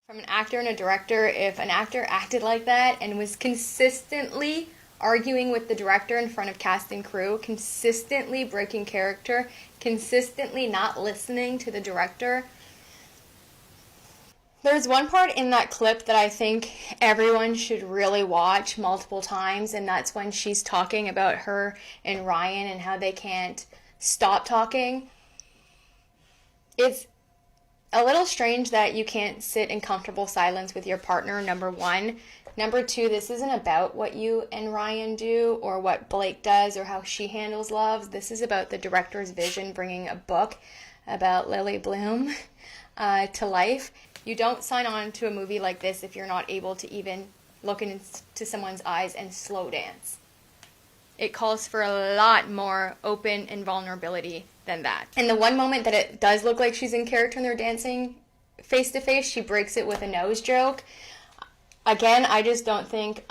From an actor and a director, if an actor acted like that and was consistently arguing with the director in front of cast and crew, consistently breaking character, consistently not listening to the director. There's one part in that clip that I think everyone should really watch multiple times, and that's when she's talking about her and Ryan and how they can't stop talking. It's a little strange that you can't sit in comfortable silence with your partner, number one. Number two, this isn't about what you and Ryan do or what Blake does or how she handles love. This is about the director's vision bringing a book about Lily Bloom to life. You don't sign on to a movie like this if you're not able to even look into someone's eyes and slow dance. It calls for a lot more open and vulnerability than that. And the one moment that it does look like she's in character and they're dancing face to face, she breaks it with a nose joke. Again, I just don't think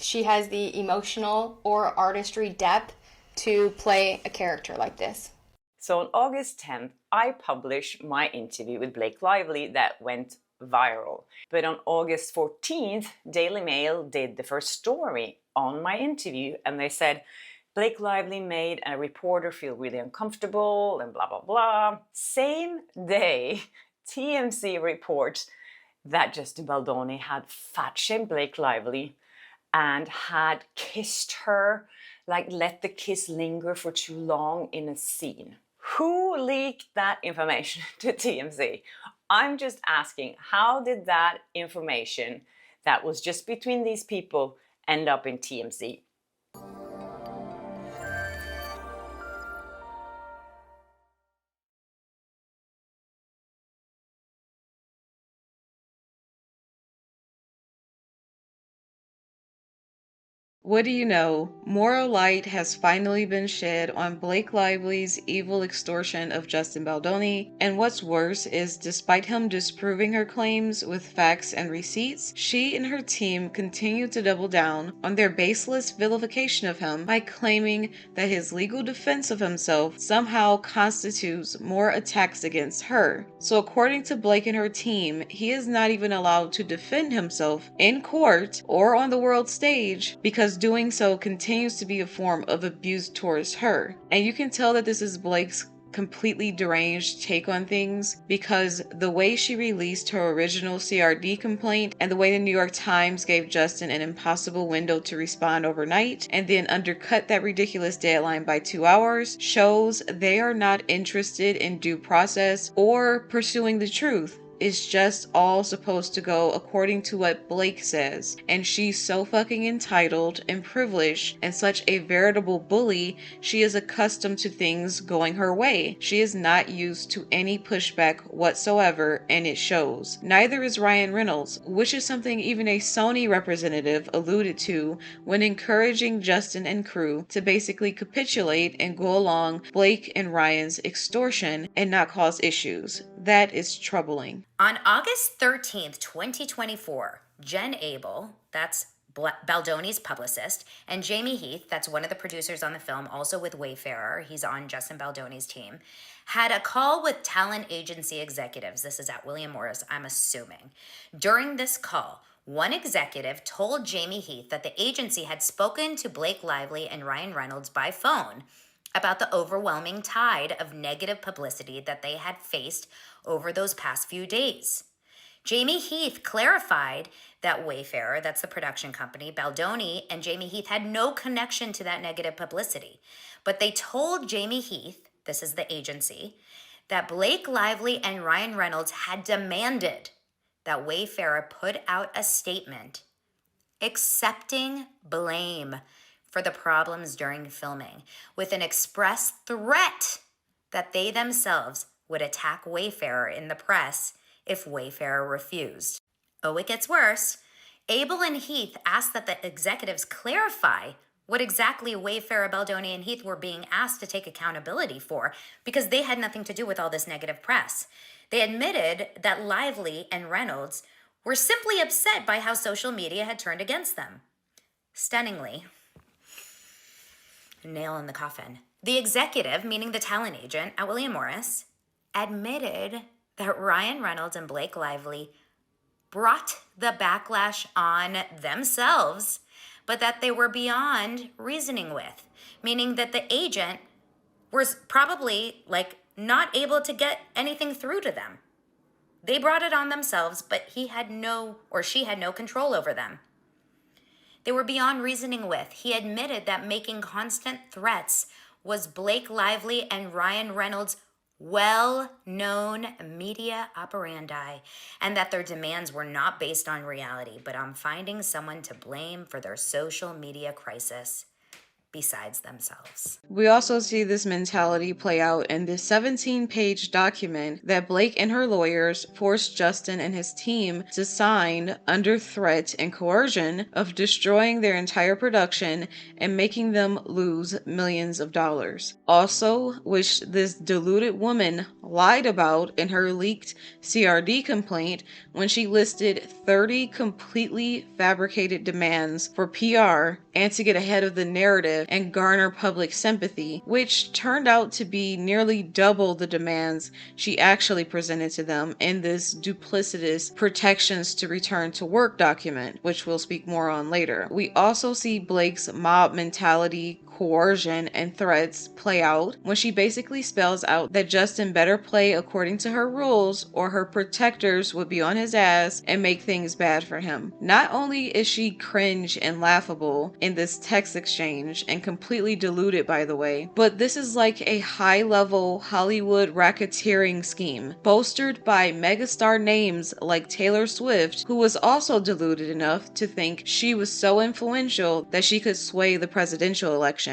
she has the emotional or artistry depth to play a character like this. So on August 10th, I published my interview with Blake Lively that went viral. But on August 14th, Daily Mail did the first story on my interview, and they said Blake Lively made a reporter feel really uncomfortable and blah, blah, blah. Same day, TMZ reports that Justin Baldoni had fat-shamed Blake Lively and had kissed her, like let the kiss linger for too long in a scene. Who leaked that information to TMZ? I'm just asking, how did that information that was just between these people end up in TMZ? What do you know? Moral light has finally been shed on Blake Lively's evil extortion of Justin Baldoni, and what's worse is despite him disproving her claims with facts and receipts, she and her team continue to double down on their baseless vilification of him by claiming that his legal defense of himself somehow constitutes more attacks against her. So according to Blake and her team, he is not even allowed to defend himself in court or on the world stage because doing so continues to be a form of abuse towards her. And you can tell that this is Blake's completely deranged take on things because the way she released her original CRD complaint and the way the New York Times gave Justin an impossible window to respond overnight and then undercut that ridiculous deadline by 2 hours shows they are not interested in due process or pursuing the truth. It's just all supposed to go according to what Blake says. And she's so fucking entitled and privileged and such a veritable bully, she is accustomed to things going her way. She is not used to any pushback whatsoever, and it shows. Neither is Ryan Reynolds, which is something even a Sony representative alluded to when encouraging Justin and crew to basically capitulate and go along Blake and Ryan's extortion and not cause issues. That is troubling. On August 13th, 2024, Jen Abel, that's Baldoni's publicist, and Jamie Heath, that's one of the producers on the film, also with Wayfarer, he's on Justin Baldoni's team, had a call with talent agency executives. This is at William Morris, I'm assuming. During this call, one executive told Jamie Heath that the agency had spoken to Blake Lively and Ryan Reynolds by phone about the overwhelming tide of negative publicity that they had faced over those past few days. Jamie Heath clarified that Wayfarer, that's the production company, Baldoni and Jamie Heath had no connection to that negative publicity. But they told Jamie Heath, this is the agency, that Blake Lively and Ryan Reynolds had demanded that Wayfarer put out a statement accepting blame for the problems during filming, with an express threat that they themselves would attack Wayfarer in the press if Wayfarer refused. Oh, it gets worse. Abel and Heath asked that the executives clarify what exactly Wayfarer, Baldoni, and Heath were being asked to take accountability for, because they had nothing to do with all this negative press. They admitted that Lively and Reynolds were simply upset by how social media had turned against them. Stunningly, nail in the coffin, the executive, meaning the talent agent at William Morris, admitted that Ryan Reynolds and Blake Lively brought the backlash on themselves, but that they were beyond reasoning with, meaning that the agent was probably like not able to get anything through to them. They brought it on themselves, but he had no, or she had no control over them. They were beyond reasoning with. He admitted that making constant threats was Blake Lively and Ryan Reynolds' well-known media operandi, and that their demands were not based on reality, but on finding someone to blame for their social media crisis besides themselves. We also see this mentality play out in this 17-page document that Blake and her lawyers forced Justin and his team to sign under threat and coercion of destroying their entire production and making them lose millions of dollars. Also, which this deluded woman lied about in her leaked CRD complaint when she listed 30 completely fabricated demands for PR and to get ahead of the narrative and garner public sympathy, which turned out to be nearly double the demands she actually presented to them in this duplicitous protections to return to work document, which we'll speak more on later. We also see Blake's mob mentality, coercion, and threats play out when she basically spells out that Justin better play according to her rules or her protectors would be on his ass and make things bad for him. Not only is she cringe and laughable in this text exchange and completely deluded, by the way, but this is like a high-level Hollywood racketeering scheme bolstered by megastar names like Taylor Swift, who was also deluded enough to think she was so influential that she could sway the presidential election.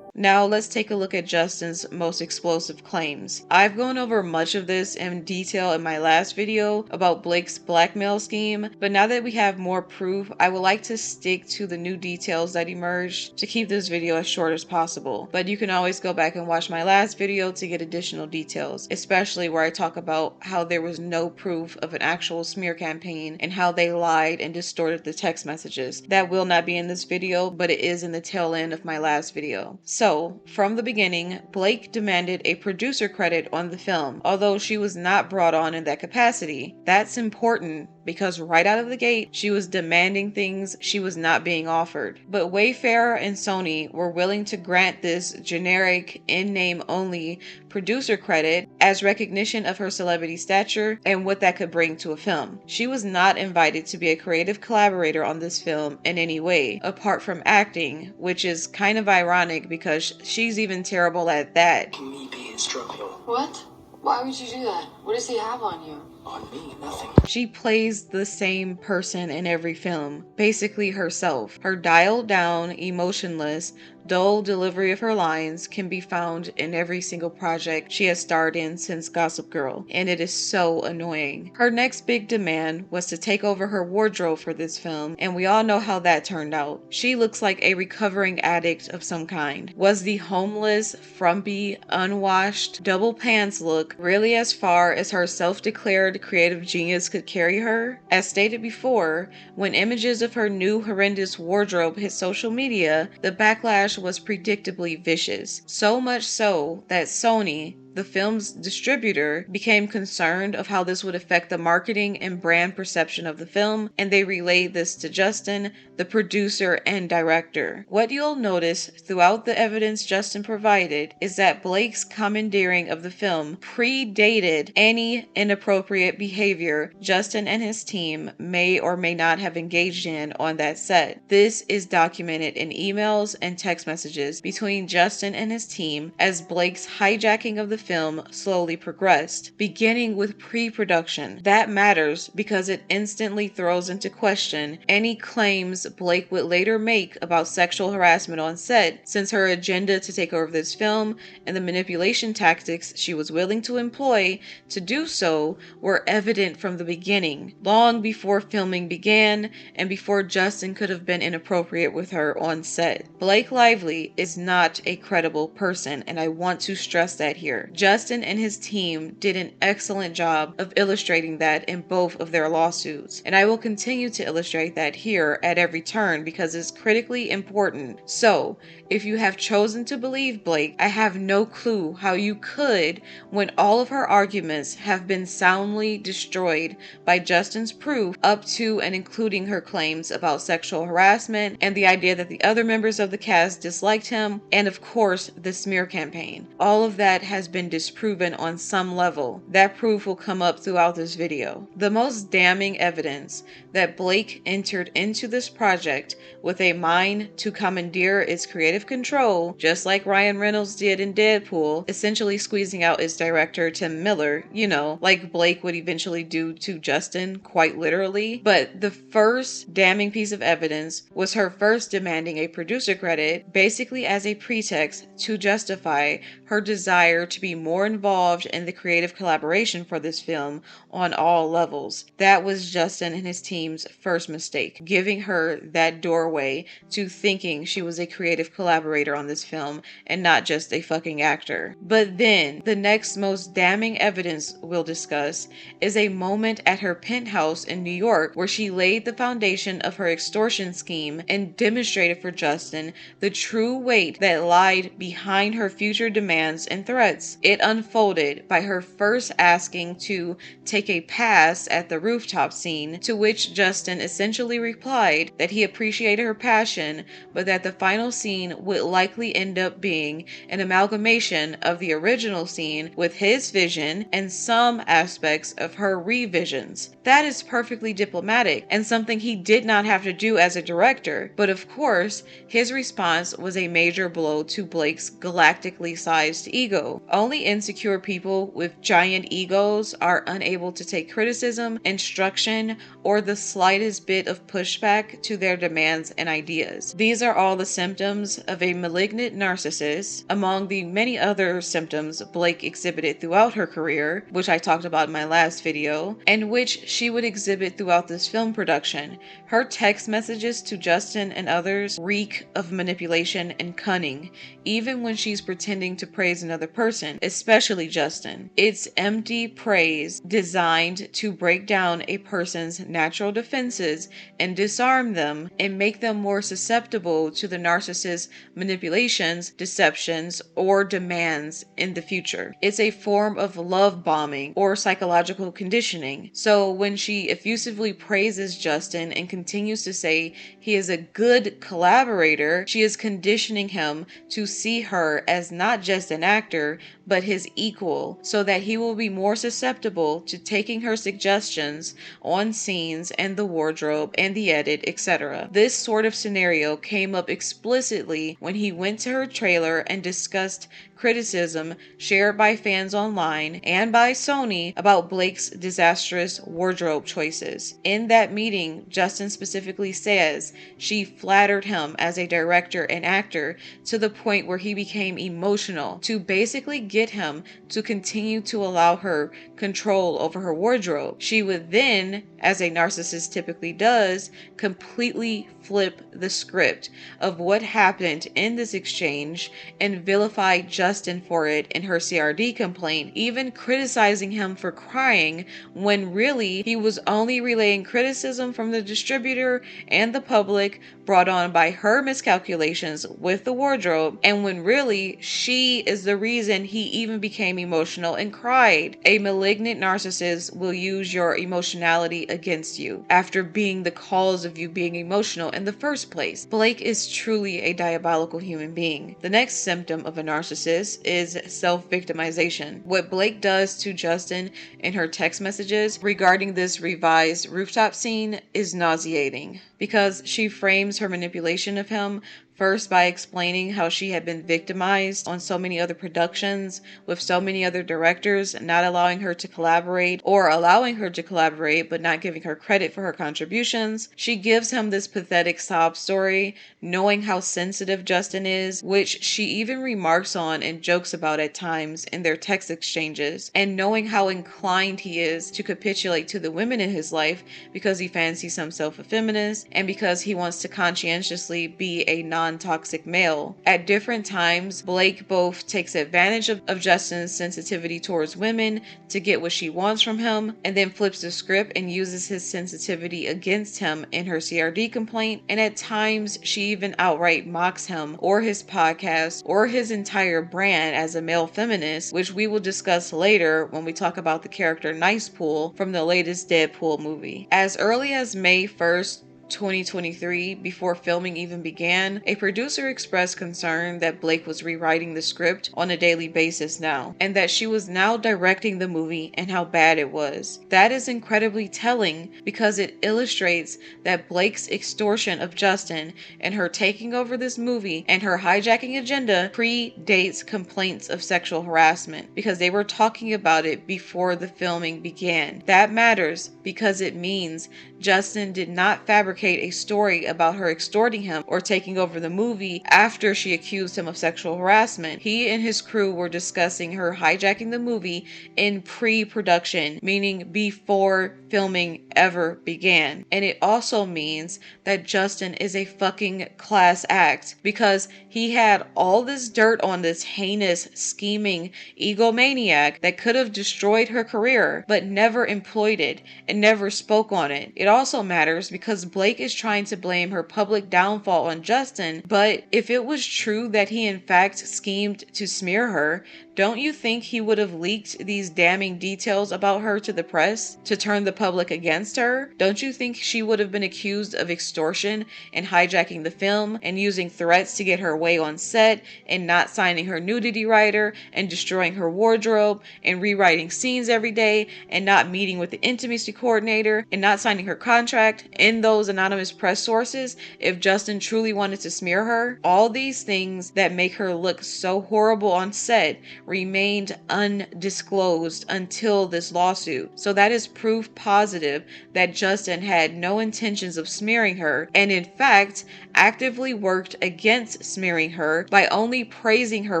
Now let's take a look at Justin's most explosive claims. I've gone over much of this in detail in my last video about Blake's blackmail scheme, but now that we have more proof, I would like to stick to the new details that emerged to keep this video as short as possible. But you can always go back and watch my last video to get additional details, especially where I talk about how there was no proof of an actual smear campaign and how they lied and distorted the text messages. That will not be in this video, but it is in the tail end of my last video. So, from the beginning, Blake demanded a producer credit on the film, although she was not brought on in that capacity. That's important because right out of the gate, she was demanding things she was not being offered. But Wayfarer and Sony were willing to grant this generic, in-name only producer credit as recognition of her celebrity stature and what that could bring to a film. She was not invited to be a creative collaborator on this film in any way, apart from acting, which is kind of ironic because she's even terrible at that. Me be instructional. What? Why would you do that? What does he have on you? On me, nothing. She plays the same person in every film, basically herself. Her dialed down, emotionless, dull delivery of her lines can be found in every single project she has starred in since Gossip Girl, and it is so annoying. Her next big demand was to take over her wardrobe for this film, and we all know how that turned out. She looks like a recovering addict of some kind. Was the homeless, frumpy, unwashed, double pants look really as far as her self-declared creative genius could carry her? As stated before, when images of her new horrendous wardrobe hit social media, the backlash was predictably vicious. So much so that Sony, the film's distributor, became concerned of how this would affect the marketing and brand perception of the film, and they relayed this to Justin, the producer and director. What you'll notice throughout the evidence Justin provided is that Blake's commandeering of the film predated any inappropriate behavior Justin and his team may or may not have engaged in on that set. This is documented in emails and text messages between Justin and his team as Blake's hijacking of the film slowly progressed, beginning with pre-production. That matters because it instantly throws into question any claims Blake would later make about sexual harassment on set, since her agenda to take over this film and the manipulation tactics she was willing to employ to do so were evident from the beginning, long before filming began and before Justin could have been inappropriate with her on set. Blake Lively is not a credible person, and I want to stress that here. Justin and his team did an excellent job of illustrating that in both of their lawsuits, and I will continue to illustrate that here at every turn because it's critically important. So, if you have chosen to believe Blake, I have no clue how you could when all of her arguments have been soundly destroyed by Justin's proof up to and including her claims about sexual harassment and the idea that the other members of the cast disliked him, and of course the smear campaign. All of that has been disproven on some level. That proof will come up throughout this video. The most damning evidence that Blake entered into this project with a mind to commandeer its creative control, just like Ryan Reynolds did in Deadpool, essentially squeezing out its director Tim Miller, you know, like Blake would eventually do to Justin, quite literally. But the first damning piece of evidence was her first demanding a producer credit, basically as a pretext to justify her desire to be more involved in the creative collaboration for this film on all levels. That was Justin and his team's first mistake, giving her that doorway to thinking she was a creative collaborator on this film and not just a fucking actor. But then, the next most damning evidence we'll discuss is a moment at her penthouse in New York where she laid the foundation of her extortion scheme and demonstrated for Justin the true weight that lied behind her future demands and threats. It unfolded by her first asking to take a pass at the rooftop scene, to which Justin essentially replied that he appreciated her passion, but that the final scene would likely end up being an amalgamation of the original scene with his vision and some aspects of her revisions. That is perfectly diplomatic and something he did not have to do as a director, but of course, his response was a major blow to Blake's galactically sized ego. Only insecure people with giant egos are unable to take criticism, instruction, or the slightest bit of pushback to their demands and ideas. These are all the symptoms of a malignant narcissist, among the many other symptoms Blake exhibited throughout her career, which I talked about in my last video, and which she would exhibit throughout this film production. Her text messages to Justin and others reek of manipulation and cunning, even when she's pretending to praise another person, especially Justin. It's empty praise designed to break down a person's natural defenses and disarm them and make them more susceptible to the narcissist's manipulations, deceptions, or demands in the future. It's a form of love bombing or psychological conditioning. So when she effusively praises Justin and continues to say he is a good collaborator, she is conditioning him to see her as not just an actor, but his equal, so that he will be more susceptible to taking her suggestions on scenes and the wardrobe and the edit, etc. This sort of scenario came up explicitly when he went to her trailer and discussed criticism shared by fans online and by Sony about Blake's disastrous wardrobe choices. In that meeting, Justin specifically says she flattered him as a director and actor to the point where he became emotional to basically get him to continue to allow her control over her wardrobe. She would then, as a narcissist typically does, completely flip the script of what happened in this exchange and vilify Justin for it in her CRD complaint, even criticizing him for crying when really he was only relaying criticism from the distributor and the public brought on by her miscalculations with the wardrobe, and when really she is the reason he even became emotional and cried. A malignant narcissist will use your emotionality against you after being the cause of you being emotional in the first place. Blake is truly a diabolical human being. The next symptom of a narcissist is self-victimization. What Blake does to Justin in her text messages regarding this revised rooftop scene is nauseating, because she frames her manipulation of him first by explaining how she had been victimized on so many other productions with so many other directors not allowing her to collaborate, or allowing her to collaborate but not giving her credit for her contributions. She gives him this pathetic sob story, knowing how sensitive Justin is, which she even remarks on and jokes about at times in their text exchanges, and knowing how inclined he is to capitulate to the women in his life because he fancies himself a feminist and because he wants to conscientiously be a non-toxic male. At different times, Blake both takes advantage of Justin's sensitivity towards women to get what she wants from him, and then flips the script and uses his sensitivity against him in her CRD complaint, and at times she even outright mocks him or his podcast or his entire brand as a male feminist, which we will discuss later when we talk about the character Nicepool from the latest Deadpool movie. As early as May 1st, 2023, before filming even began, a producer expressed concern that Blake was rewriting the script on a daily basis now, and that she was now directing the movie and how bad it was. That is incredibly telling because it illustrates that Blake's extortion of Justin and her taking over this movie and her hijacking agenda predates complaints of sexual harassment, because they were talking about it before the filming began. That matters because it means Justin did not fabricate a story about her extorting him or taking over the movie after she accused him of sexual harassment. He and his crew were discussing her hijacking the movie in pre-production, meaning before filming ever began. And it also means that Justin is a fucking class act, because he had all this dirt on this heinous, scheming egomaniac that could have destroyed her career, but never employed it and never spoke on it. It also matters because Blake is trying to blame her public downfall on Justin, but if it was true that he in fact schemed to smear her, don't you think he would have leaked these damning details about her to the press to turn the public against her? Don't you think she would have been accused of extortion and hijacking the film and using threats to get her way on set and not signing her nudity writer and destroying her wardrobe and rewriting scenes every day and not meeting with the intimacy coordinator and not signing her contract in those anonymous press sources if Justin truly wanted to smear her? All these things that make her look so horrible on set remained undisclosed until this lawsuit. So that is proof positive that Justin had no intentions of smearing her, and in fact actively worked against smearing her by only praising her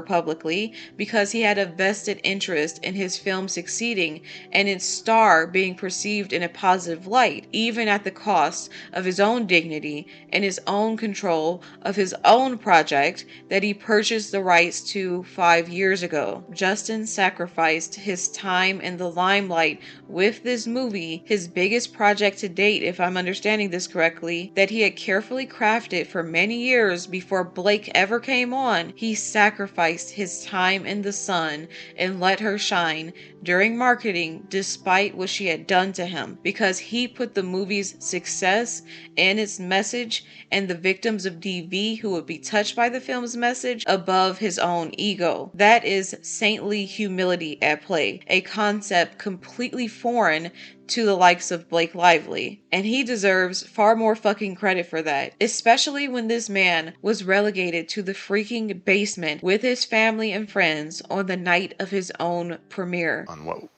publicly because he had a vested interest in his film succeeding and its star being perceived in a positive light, even at the cost of his own dignity and his own control of his own project that he purchased the rights to 5 years ago. Justin sacrificed his time in the limelight with this movie, his biggest project to date, if I'm understanding this correctly, that he had carefully crafted for many years before Blake ever came on. He sacrificed his time in the sun and let her shine during marketing despite what she had done to him, because he put the movie's success and its message and the victims of DV who would be touched by the film's message above his own ego. That is saintly humility at play, a concept completely foreign to the likes of Blake Lively, and he deserves far more fucking credit for that, especially when this man was relegated to the freaking basement with his family and friends on the night of his own premiere. On what,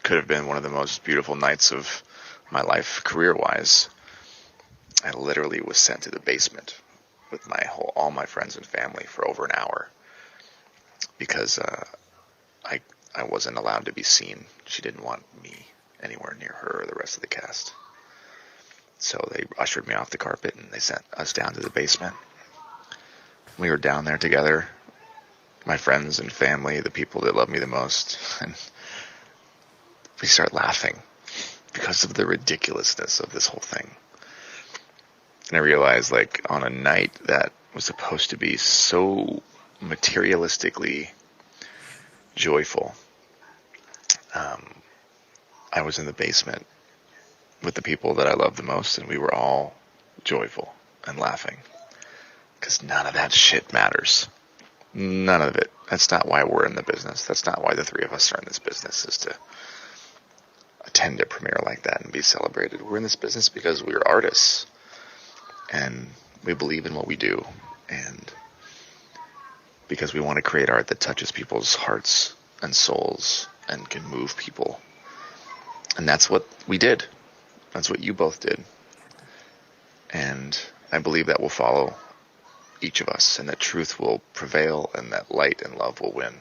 could have been one of the most beautiful nights of my life career-wise, I literally was sent to the basement with all my friends and family for over an hour because I wasn't allowed to be seen. She didn't want me anywhere near her or the rest of the cast. So they ushered me off the carpet and they sent us down to the basement. We were down there together, my friends and family, the people that love me the most, and we start laughing because of the ridiculousness of this whole thing. And I realized, on a night that was supposed to be so materialistically joyful, I was in the basement with the people that I love the most, and we were all joyful and laughing. Because none of that shit matters. None of it. That's not why we're in the business. That's not why the three of us are in this business, is to attend a premiere like that and be celebrated. We're in this business because we're artists. And we believe in what we do. And because we want to create art that touches people's hearts and souls and can move people. And that's what we did. That's what you both did. And I believe that will follow each of us, and that truth will prevail, and that light and love will win.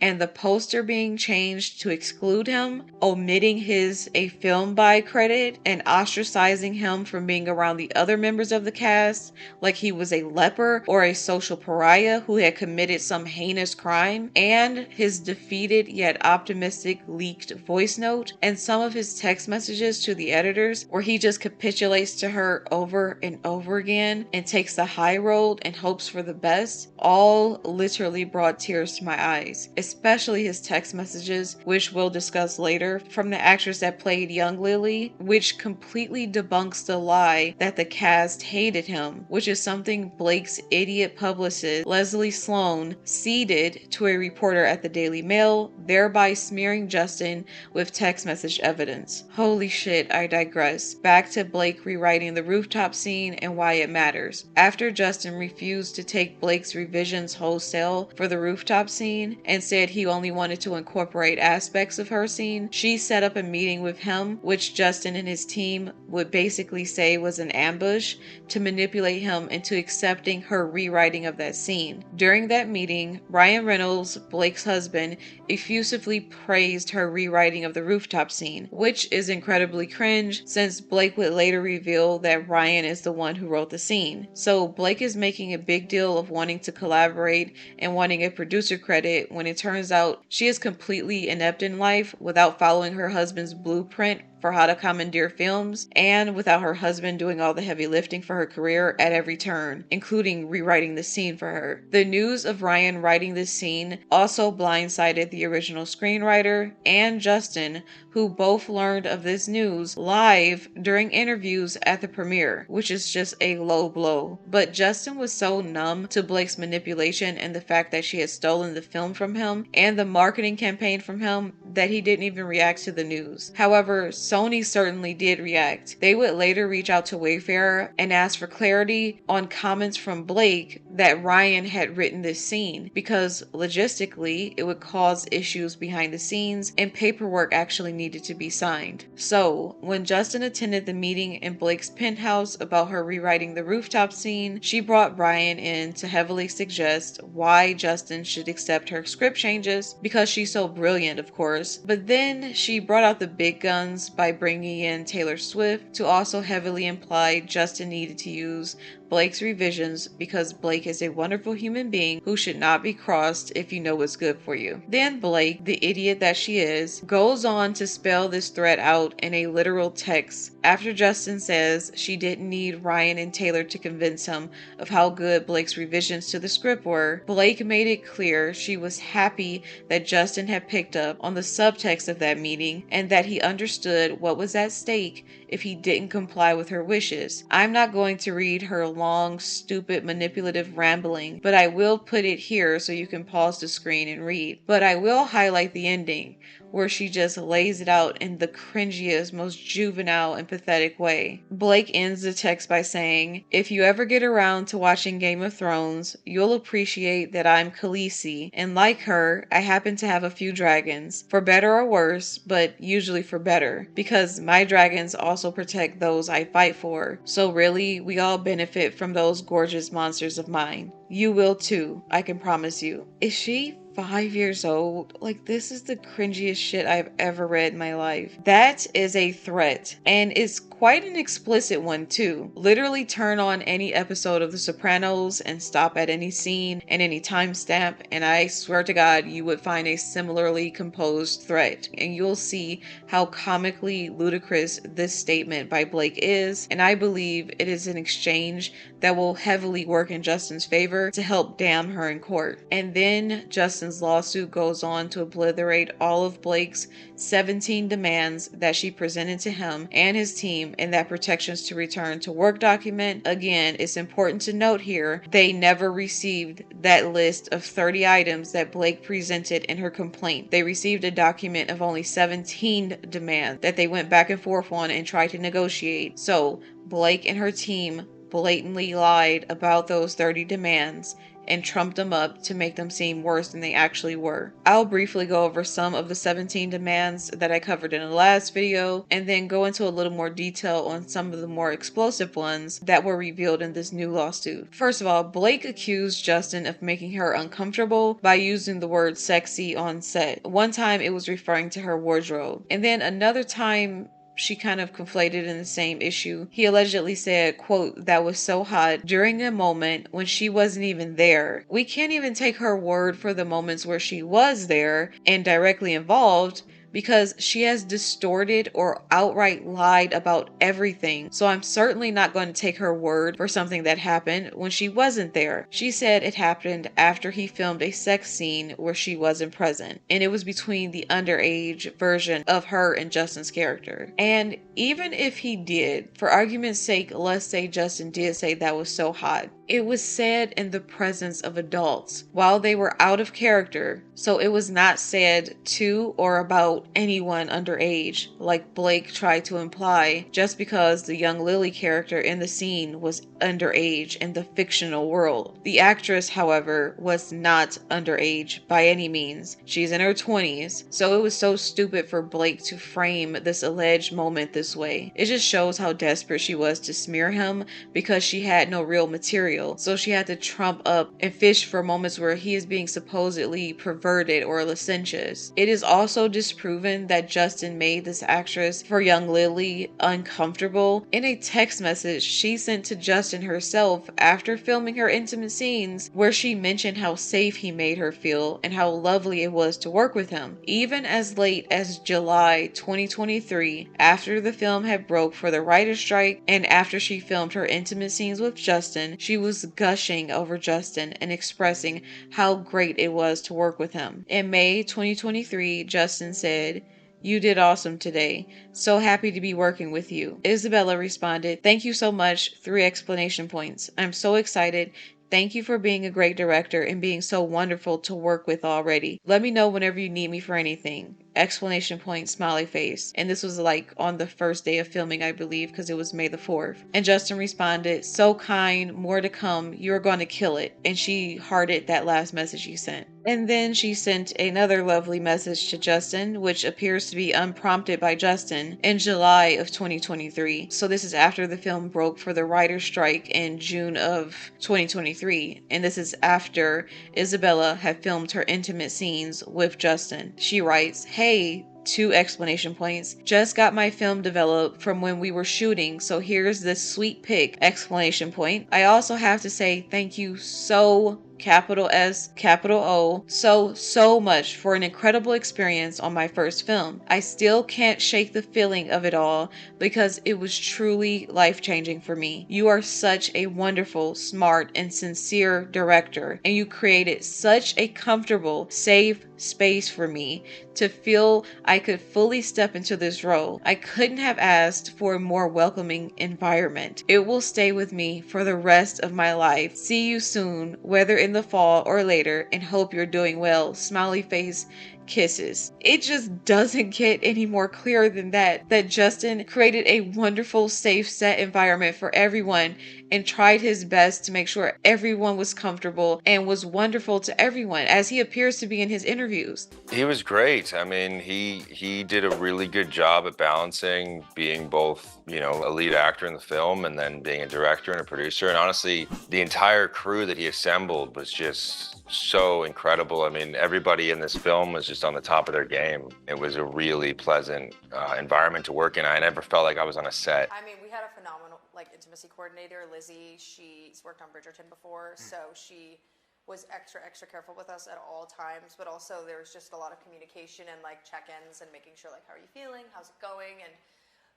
and the poster being changed to exclude him, omitting his "a film by" credit, and ostracizing him from being around the other members of the cast like he was a leper or a social pariah who had committed some heinous crime, and his defeated yet optimistic leaked voice note, and some of his text messages to the editors where he just capitulates to her over and over again and takes the high road and hopes for the best, all literally brought tears to my eyes, especially his text messages, which we'll discuss later, from the actress that played young Lily, which completely debunks the lie that the cast hated him, which is something Blake's idiot publicist Leslie Sloan ceded to a reporter at the Daily Mail, thereby smearing Justin with text message evidence. Holy shit, I digress. Back to Blake rewriting the rooftop scene and why it matters. After Justin refused to take Blake's revisions wholesale for the rooftop scene and said he only wanted to incorporate aspects of her scene, she set up a meeting with him, which Justin and his team would basically say was an ambush, to manipulate him into accepting her rewriting of that scene. During that meeting, Ryan Reynolds, Blake's husband, effusively praised her rewriting of the rooftop scene, which is incredibly cringe since Blake would later reveal that Ryan is the one who wrote the scene. So Blake is making a big deal of wanting to collaborate and wanting a producer credit when it turns out she is completely inept in life without following her husband's blueprint for how to commandeer films, and without her husband doing all the heavy lifting for her career at every turn, including rewriting the scene for her. The news of Ryan writing this scene also blindsided the original screenwriter and Justin, who both learned of this news live during interviews at the premiere, which is just a low blow. But Justin was so numb to Blake's manipulation and the fact that she had stolen the film from him and the marketing campaign from him that he didn't even react to the news. However, Sony certainly did react. They would later reach out to Wayfarer and ask for clarity on comments from Blake that Ryan had written this scene, because logistically it would cause issues behind the scenes and paperwork actually needed to be signed. So when Justin attended the meeting in Blake's penthouse about her rewriting the rooftop scene, she brought Ryan in to heavily suggest why Justin should accept her script changes, because she's so brilliant, of course. But then she brought out the big guns by bringing in Taylor Swift to also heavily imply Justin needed to use Blake's revisions because Blake is a wonderful human being who should not be crossed if you know what's good for you. Then Blake, the idiot that she is, goes on to spell this threat out in a literal text after Justin says she didn't need Ryan and Taylor to convince him of how good Blake's revisions to the script were. Blake made it clear she was happy that Justin had picked up on the subtext of that meeting and that he understood what was at stake if he didn't comply with her wishes. I'm not going to read her long, stupid, manipulative rambling, but I will put it here so you can pause the screen and read. But I will highlight the ending, where she just lays it out in the cringiest, most juvenile and pathetic way. Blake ends the text by saying, "If you ever get around to watching Game of Thrones, you'll appreciate that I'm Khaleesi, and like her, I happen to have a few dragons, for better or worse, but usually for better, because my dragons also protect those I fight for. So really, we all benefit from those gorgeous monsters of mine. You will too, I can promise you." Is she 5 years old? Like, this is the cringiest shit I've ever read in my life. That is a threat, and it's quite an explicit one too. Literally turn on any episode of The Sopranos and stop at any scene and any timestamp, and I swear to God you would find a similarly composed threat, and you'll see how comically ludicrous this statement by Blake is, and I believe it is an exchange that will heavily work in Justin's favor to help damn her in court. And then Justin's lawsuit goes on to obliterate all of Blake's 17 demands that she presented to him and his team in that protections to return to work document. Again, it's important to note here, they never received that list of 30 items that Blake presented in her complaint. They received a document of only 17 demands that they went back and forth on and tried to negotiate. So Blake and her team blatantly lied about those 30 demands and trumped them up to make them seem worse than they actually were. I'll briefly go over some of the 17 demands that I covered in the last video, and then go into a little more detail on some of the more explosive ones that were revealed in this new lawsuit. First of all, Blake accused Justin of making her uncomfortable by using the word sexy on set. One time it was referring to her wardrobe, and then another time she kind of conflated in the same issue. He allegedly said, quote, that was so hot during a moment when she wasn't even there. We can't even take her word for the moments where she was there and directly involved, because she has distorted or outright lied about everything. So I'm certainly not going to take her word for something that happened when she wasn't there. She said it happened after he filmed a sex scene where she wasn't present, and it was between the underage version of her and Justin's character. And even if he did, for argument's sake, let's say Justin did say that was so hot. It was said in the presence of adults while they were out of character, so it was not said to or about anyone underage, like Blake tried to imply, just because the young Lily character in the scene was underage in the fictional world. The actress, however, was not underage by any means. She's in her 20s, so it was so stupid for Blake to frame this alleged moment this way. It just shows how desperate she was to smear him because she had no real material. So she had to trump up and fish for moments where he is being supposedly perverted or licentious. It is also disproven that Justin made this actress for young Lily uncomfortable. In a text message she sent to Justin herself after filming her intimate scenes, where she mentioned how safe he made her feel and how lovely it was to work with him. Even as late as July 2023, after the film had broke for the writer's strike and after she filmed her intimate scenes with Justin, she was gushing over Justin and expressing how great it was to work with him. In May 2023, Justin said, "You did awesome today. So happy to be working with you." Isabella responded, "Thank you so much. 3 exclamation points. I'm so excited. Thank you for being a great director and being so wonderful to work with already. Let me know whenever you need me for anything." Exclamation point, smiley face. And this was like on the first day of filming, I believe, because it was May the 4th. And Justin responded, "So kind, more to come. You're going to kill it." And she hearted that last message he sent. And then she sent another lovely message to Justin, which appears to be unprompted by Justin, in July of 2023. So this is after the film broke for the writer's strike in June of 2023. And this is after Isabella had filmed her intimate scenes with Justin. She writes, "Hey, 2 exclamation points. Just got my film developed from when we were shooting, so here's this sweet pic, exclamation point. I also have to say thank you so capital S, capital O, so much for an incredible experience on my first film. I still can't shake the feeling of it all because it was truly life-changing for me. You are such a wonderful, smart, and sincere director, and you created such a comfortable, safe space for me to feel I could fully step into this role. I couldn't have asked for a more welcoming environment. It will stay with me for the rest of my life. See you soon, whether in the fall or later, and hope you're doing well. Smiley face, kisses." It just doesn't get any more clear than that Justin created a wonderful, safe set environment for everyone and tried his best to make sure everyone was comfortable and was wonderful to everyone, as he appears to be in his interviews. He was great. I mean, he did a really good job at balancing being both, you know, a lead actor in the film and then being a director and a producer. And honestly, the entire crew that he assembled was just so incredible. I mean, everybody in this film was just on the top of their game. It was a really pleasant environment to work in. I never felt like I was on a set. I mean, we had a phenomenal intimacy coordinator, Lizzie. She's worked on Bridgerton before, so she was extra careful with us at all times, but also there was just a lot of communication and check-ins and making sure how are you feeling, how's it going, and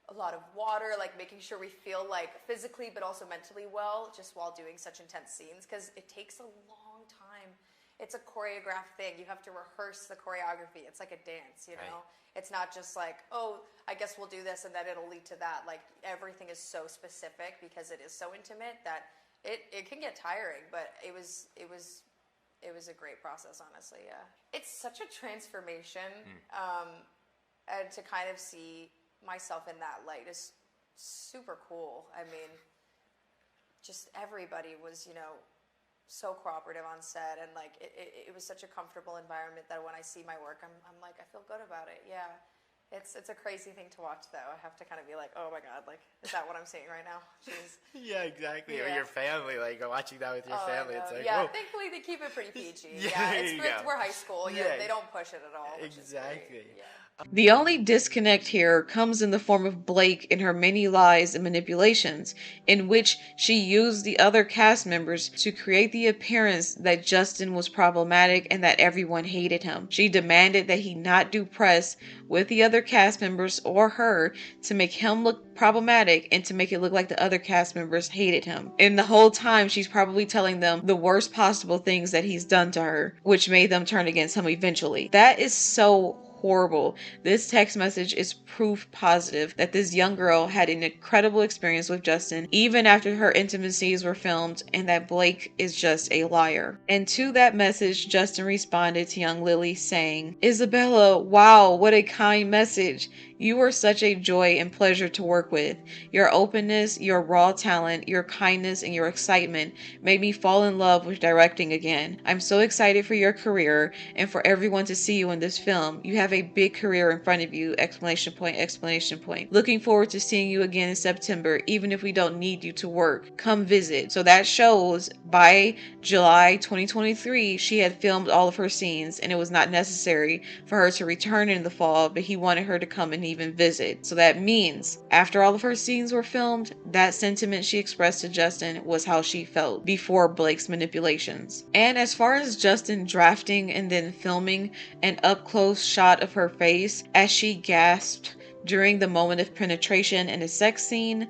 a lot of water, making sure we feel physically but also mentally well just while doing such intense scenes, because it takes a long time. It's a choreographed thing. You have to rehearse the choreography. It's like a dance, you know? Right. It's not just oh, I guess we'll do this and then it'll lead to that. Everything is so specific because it is so intimate that it can get tiring, but it was a great process, honestly. Yeah, it's such a transformation, and to kind of see myself in that light is super cool. I mean, just everybody was, so cooperative on set, and like it was such a comfortable environment that when I see my work, I'm like, I feel good about it. Yeah. It's a crazy thing to watch, though. I have to kind of be like, oh my God, like, is that what I'm seeing right now? Jeez. Yeah, exactly. Or Yeah. your family, like watching that with your Oh, I family. know. It's like, yeah, whoa. thankfully they keep it pretty PG. Yeah, Yeah, there you go. we're high school. Yeah, Yeah. they don't push it at all. Which is Exactly. great. Yeah. The only disconnect here comes in the form of Blake and her many lies and manipulations, in which she used the other cast members to create the appearance that Justin was problematic and that everyone hated him. She demanded that he not do press with the other cast members or her to make him look problematic and to make it look like the other cast members hated him. And the whole time she's probably telling them the worst possible things that he's done to her, which made them turn against him eventually. That is so horrible. This text message is proof positive that this young girl had an incredible experience with Justin even after her intimacies were filmed, and that Blake is just a liar. And to that message, Justin responded to young Lily saying, "Isabella, wow, what a kind message. You are such a joy and pleasure to work with. Your openness, your raw talent, your kindness, and your excitement made me fall in love with directing again. I'm so excited for your career and for everyone to see you in this film. You have a big career in front of you, exclamation point, exclamation point. Looking forward to seeing you again in September, even if we don't need you to work. Come visit." So that shows by July 2023, she had filmed all of her scenes, and it was not necessary for her to return in the fall, but he wanted her to come and even visit. So that means after all of her scenes were filmed, that sentiment she expressed to Justin was how she felt before Blake's manipulations. And as far as Justin drafting and then filming an up-close shot of her face as she gasped during the moment of penetration in a sex scene,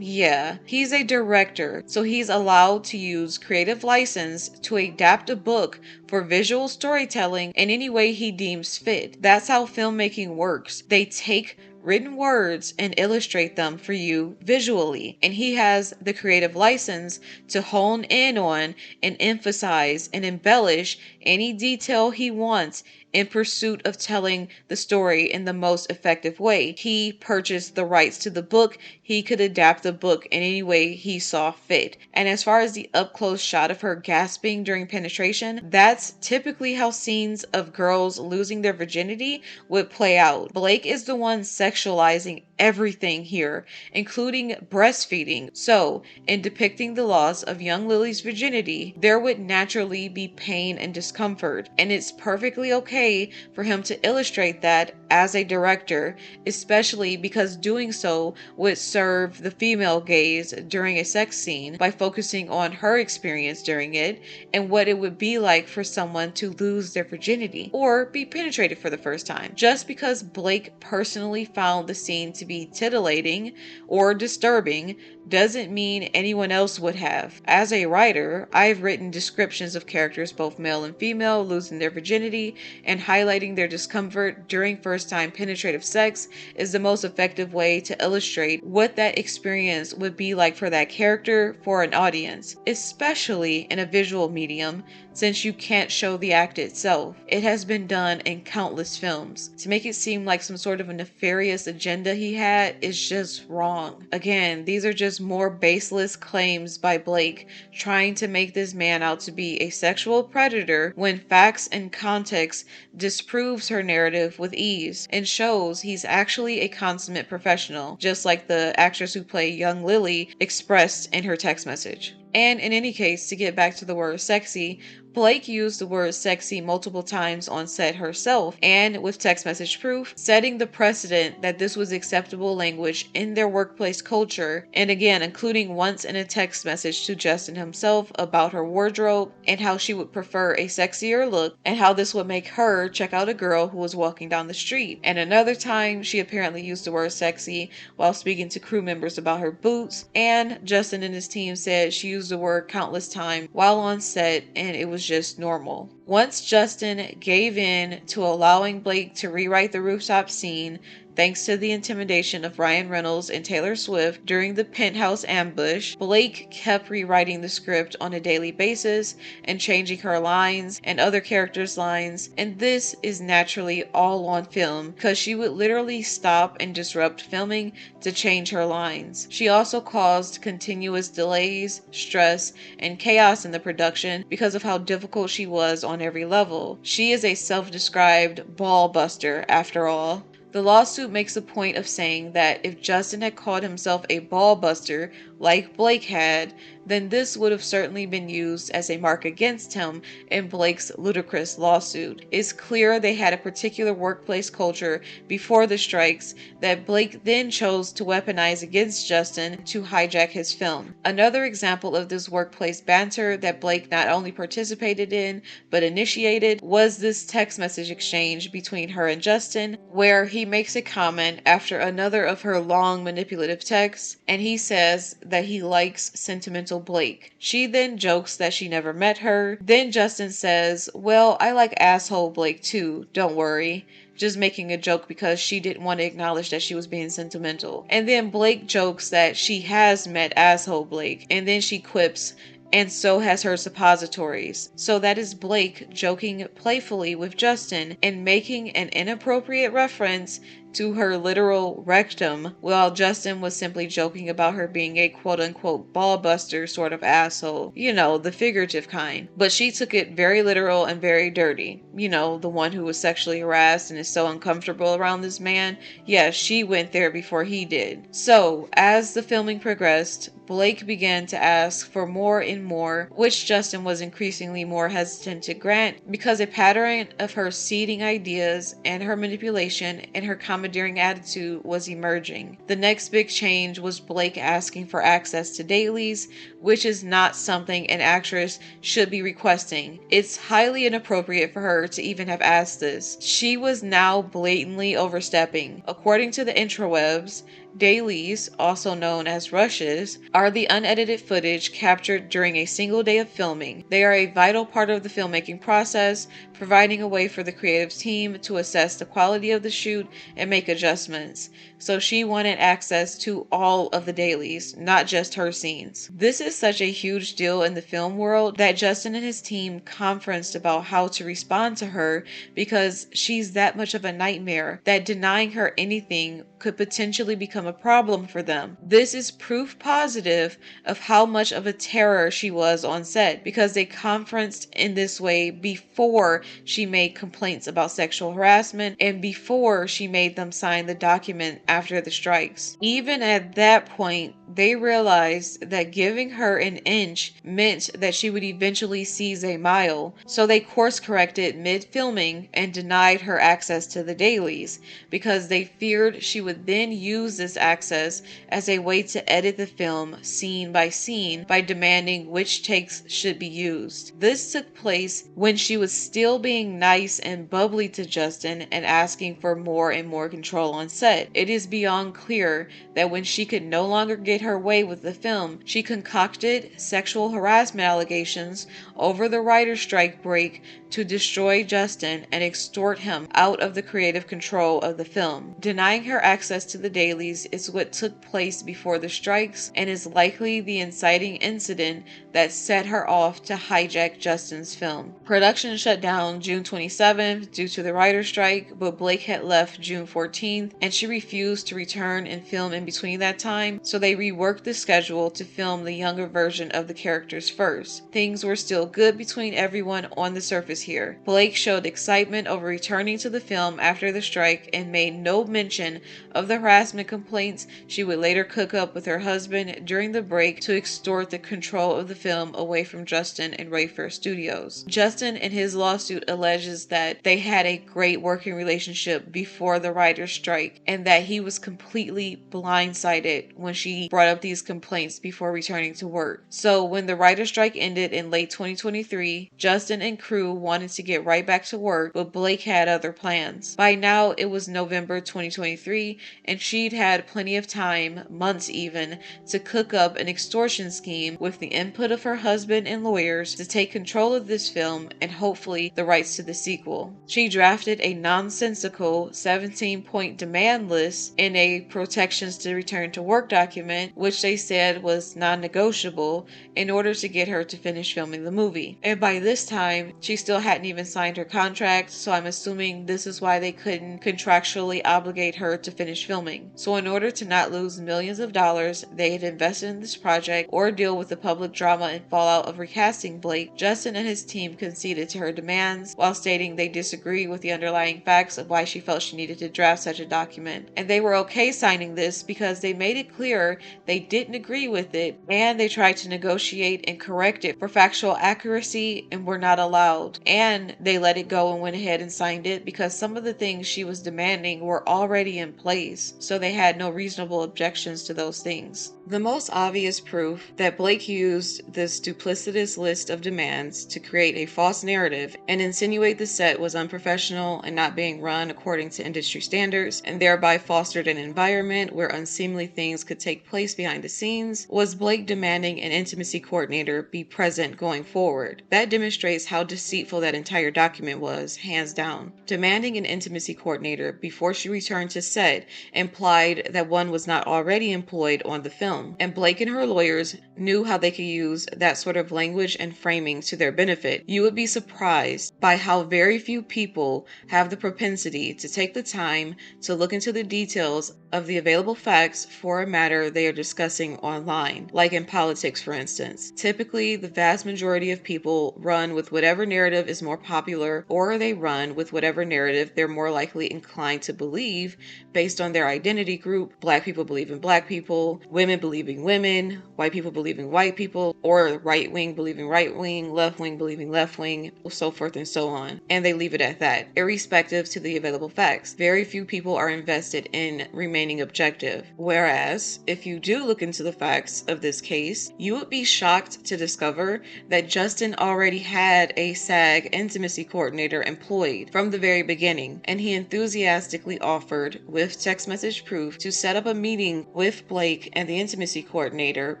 yeah, he's a director, so he's allowed to use creative license to adapt a book for visual storytelling in any way he deems fit. That's how filmmaking works. They take written words and illustrate them for you visually, and he has the creative license to hone in on and emphasize and embellish any detail he wants in pursuit of telling the story in the most effective way. He purchased the rights to the book. He could adapt the book in any way he saw fit. And as far as the up-close shot of her gasping during penetration, that's typically how scenes of girls losing their virginity would play out. Blake is the one sexualizing everything here, including breastfeeding. So, in depicting the loss of young Lily's virginity, there would naturally be pain and discomfort, and it's perfectly okay for him to illustrate that as a director, especially because doing so would serve the female gaze during a sex scene by focusing on her experience during it and what it would be like for someone to lose their virginity or be penetrated for the first time. Just because Blake personally found the scene to be titillating or disturbing doesn't mean anyone else would have. As a writer, I've written descriptions of characters, both male and female, losing their virginity, and highlighting their discomfort during first-time penetrative sex is the most effective way to illustrate what that experience would be like for that character for an audience, especially in a visual medium, since you can't show the act itself. It has been done in countless films. To make it seem like some sort of a nefarious agenda he had is just wrong. Again, these are just more baseless claims by Blake, trying to make this man out to be a sexual predator when facts and context disproves her narrative with ease and shows he's actually a consummate professional, just like the actress who played young Lily expressed in her text message. And in any case, to get back to the word sexy, Blake used the word sexy multiple times on set herself, and with text message proof, setting the precedent that this was acceptable language in their workplace culture, and again, including once in a text message to Justin himself about her wardrobe and how she would prefer a sexier look and how this would make her check out a girl who was walking down the street. And another time, she apparently used the word sexy while speaking to crew members about her boots, and Justin and his team said she used the word countless times while on set and it was just normal. Once Justin gave in to allowing Blake to rewrite the rooftop scene, thanks to the intimidation of Ryan Reynolds and Taylor Swift during the penthouse ambush, Blake kept rewriting the script on a daily basis and changing her lines and other characters' lines, and this is naturally all on film because she would literally stop and disrupt filming to change her lines. She also caused continuous delays, stress, and chaos in the production because of how difficult she was on every level. She is a self-described ball buster after all. The lawsuit makes a point of saying that if Justin had called himself a ball buster like Blake had, then this would have certainly been used as a mark against him in Blake's ludicrous lawsuit. It's clear they had a particular workplace culture before the strikes that Blake then chose to weaponize against Justin to hijack his film. Another example of this workplace banter that Blake not only participated in but initiated was this text message exchange between her and Justin, where he makes a comment after another of her long manipulative texts, and he says that he likes sentimental Blake. She then jokes that she never met her. Then Justin says, "Well, I like asshole Blake too, don't worry." Just making a joke because she didn't want to acknowledge that she was being sentimental. And then Blake jokes that she has met asshole Blake, and then she quips, "And so has her suppositories." So that is Blake joking playfully with Justin and making an inappropriate reference to her literal rectum, while Justin was simply joking about her being a quote-unquote ball buster sort of asshole. You know, the figurative kind. But she took it very literal and very dirty. You know, the one who was sexually harassed and is so uncomfortable around this man. Yeah, she went there before he did. So, as the filming progressed, Blake began to ask for more and more, which Justin was increasingly more hesitant to grant because a pattern of her seeding ideas and her manipulation and her commandeering attitude was emerging. The next big change was Blake asking for access to dailies, which is not something an actress should be requesting. It's highly inappropriate for her to even have asked this. She was now blatantly overstepping. According to the intrawebs, dailies, also known as rushes, are the unedited footage captured during a single day of filming. They are a vital part of the filmmaking process, providing a way for the creative team to assess the quality of the shoot and make adjustments. So she wanted access to all of the dailies, not just her scenes. This is such a huge deal in the film world that Justin and his team conferenced about how to respond to her because she's that much of a nightmare that denying her anything could potentially become a problem for them. This is proof positive of how much of a terror she was on set because they conferenced in this way before she made complaints about sexual harassment and before she made them sign the document after the strikes. Even at that point, they realized that giving her an inch meant that she would eventually seize a mile, so they course corrected mid-filming and denied her access to the dailies because they feared she would then use this access as a way to edit the film scene by scene by demanding which takes should be used. This took place when she was still being nice and bubbly to Justin and asking for more and more control on set. It is beyond clear that when she could no longer get her way with the film, she concocted sexual harassment allegations over the writer's strike break to destroy Justin and extort him out of the creative control of the film. Denying her access to the dailies is what took place before the strikes and is likely the inciting incident that set her off to hijack Justin's film. Production shut down June 27th due to the writer's strike, but Blake had left June 14th and she refused to return and film in between that time, so they reworked the schedule to film the younger version of the characters first. Things were still good between everyone on the surface here. Blake showed excitement over returning to the film after the strike and made no mention of the harassment complaints she would later cook up with her husband during the break to extort the control of the film away from Justin and Rayfair Studios. Justin in his lawsuit alleges that they had a great working relationship before the writer's strike and that he he was completely blindsided when she brought up these complaints before returning to work. So when the writer's strike ended in late 2023, Justin and crew wanted to get right back to work, but Blake had other plans. By now, it was November 2023, and she'd had plenty of time, months even, to cook up an extortion scheme with the input of her husband and lawyers to take control of this film and hopefully the rights to the sequel. She drafted a nonsensical 17-point demand list in a protections to return to work document, which they said was non-negotiable, in order to get her to finish filming the movie. And by this time, she still hadn't even signed her contract, so I'm assuming this is why they couldn't contractually obligate her to finish filming. So in order to not lose millions of dollars they had invested in this project or deal with the public drama and fallout of recasting Blake, Justin and his team conceded to her demands while stating they disagree with the underlying facts of why she felt she needed to draft such a document. And they were okay signing this because they made it clear they didn't agree with it, and they tried to negotiate and correct it for factual accuracy and were not allowed. And they let it go and went ahead and signed it because some of the things she was demanding were already in place, so they had no reasonable objections to those things. The most obvious proof that Blake used this duplicitous list of demands to create a false narrative and insinuate the set was unprofessional and not being run according to industry standards, and thereby fostered an environment where unseemly things could take place behind the scenes, was Blake demanding an intimacy coordinator be present going forward. That demonstrates how deceitful that entire document was, hands down. Demanding an intimacy coordinator before she returned to set implied that one was not already employed on the film, and Blake and her lawyers knew how they could use that sort of language and framing to their benefit. You would be surprised by how very few people have the propensity to take the time to look into the details of the available facts for a matter they are discussing online, like in politics, for instance. Typically, the vast majority of people run with whatever narrative is more popular, or they run with whatever narrative they're more likely inclined to believe based on their identity group. Black people believe in black people, women believing women, white people believing white people, or right wing believing right wing, left wing believing left wing, so forth and so on. And they leave it at that, irrespective to the available facts. Very few people are invested in remaining objective. Whereas, if you do look into the facts of this case, you would be shocked to discover that Justin already had a SAG intimacy coordinator employed from the very beginning, and he enthusiastically offered, with text message proof, to set up a meeting with Blake and the intimacy coordinator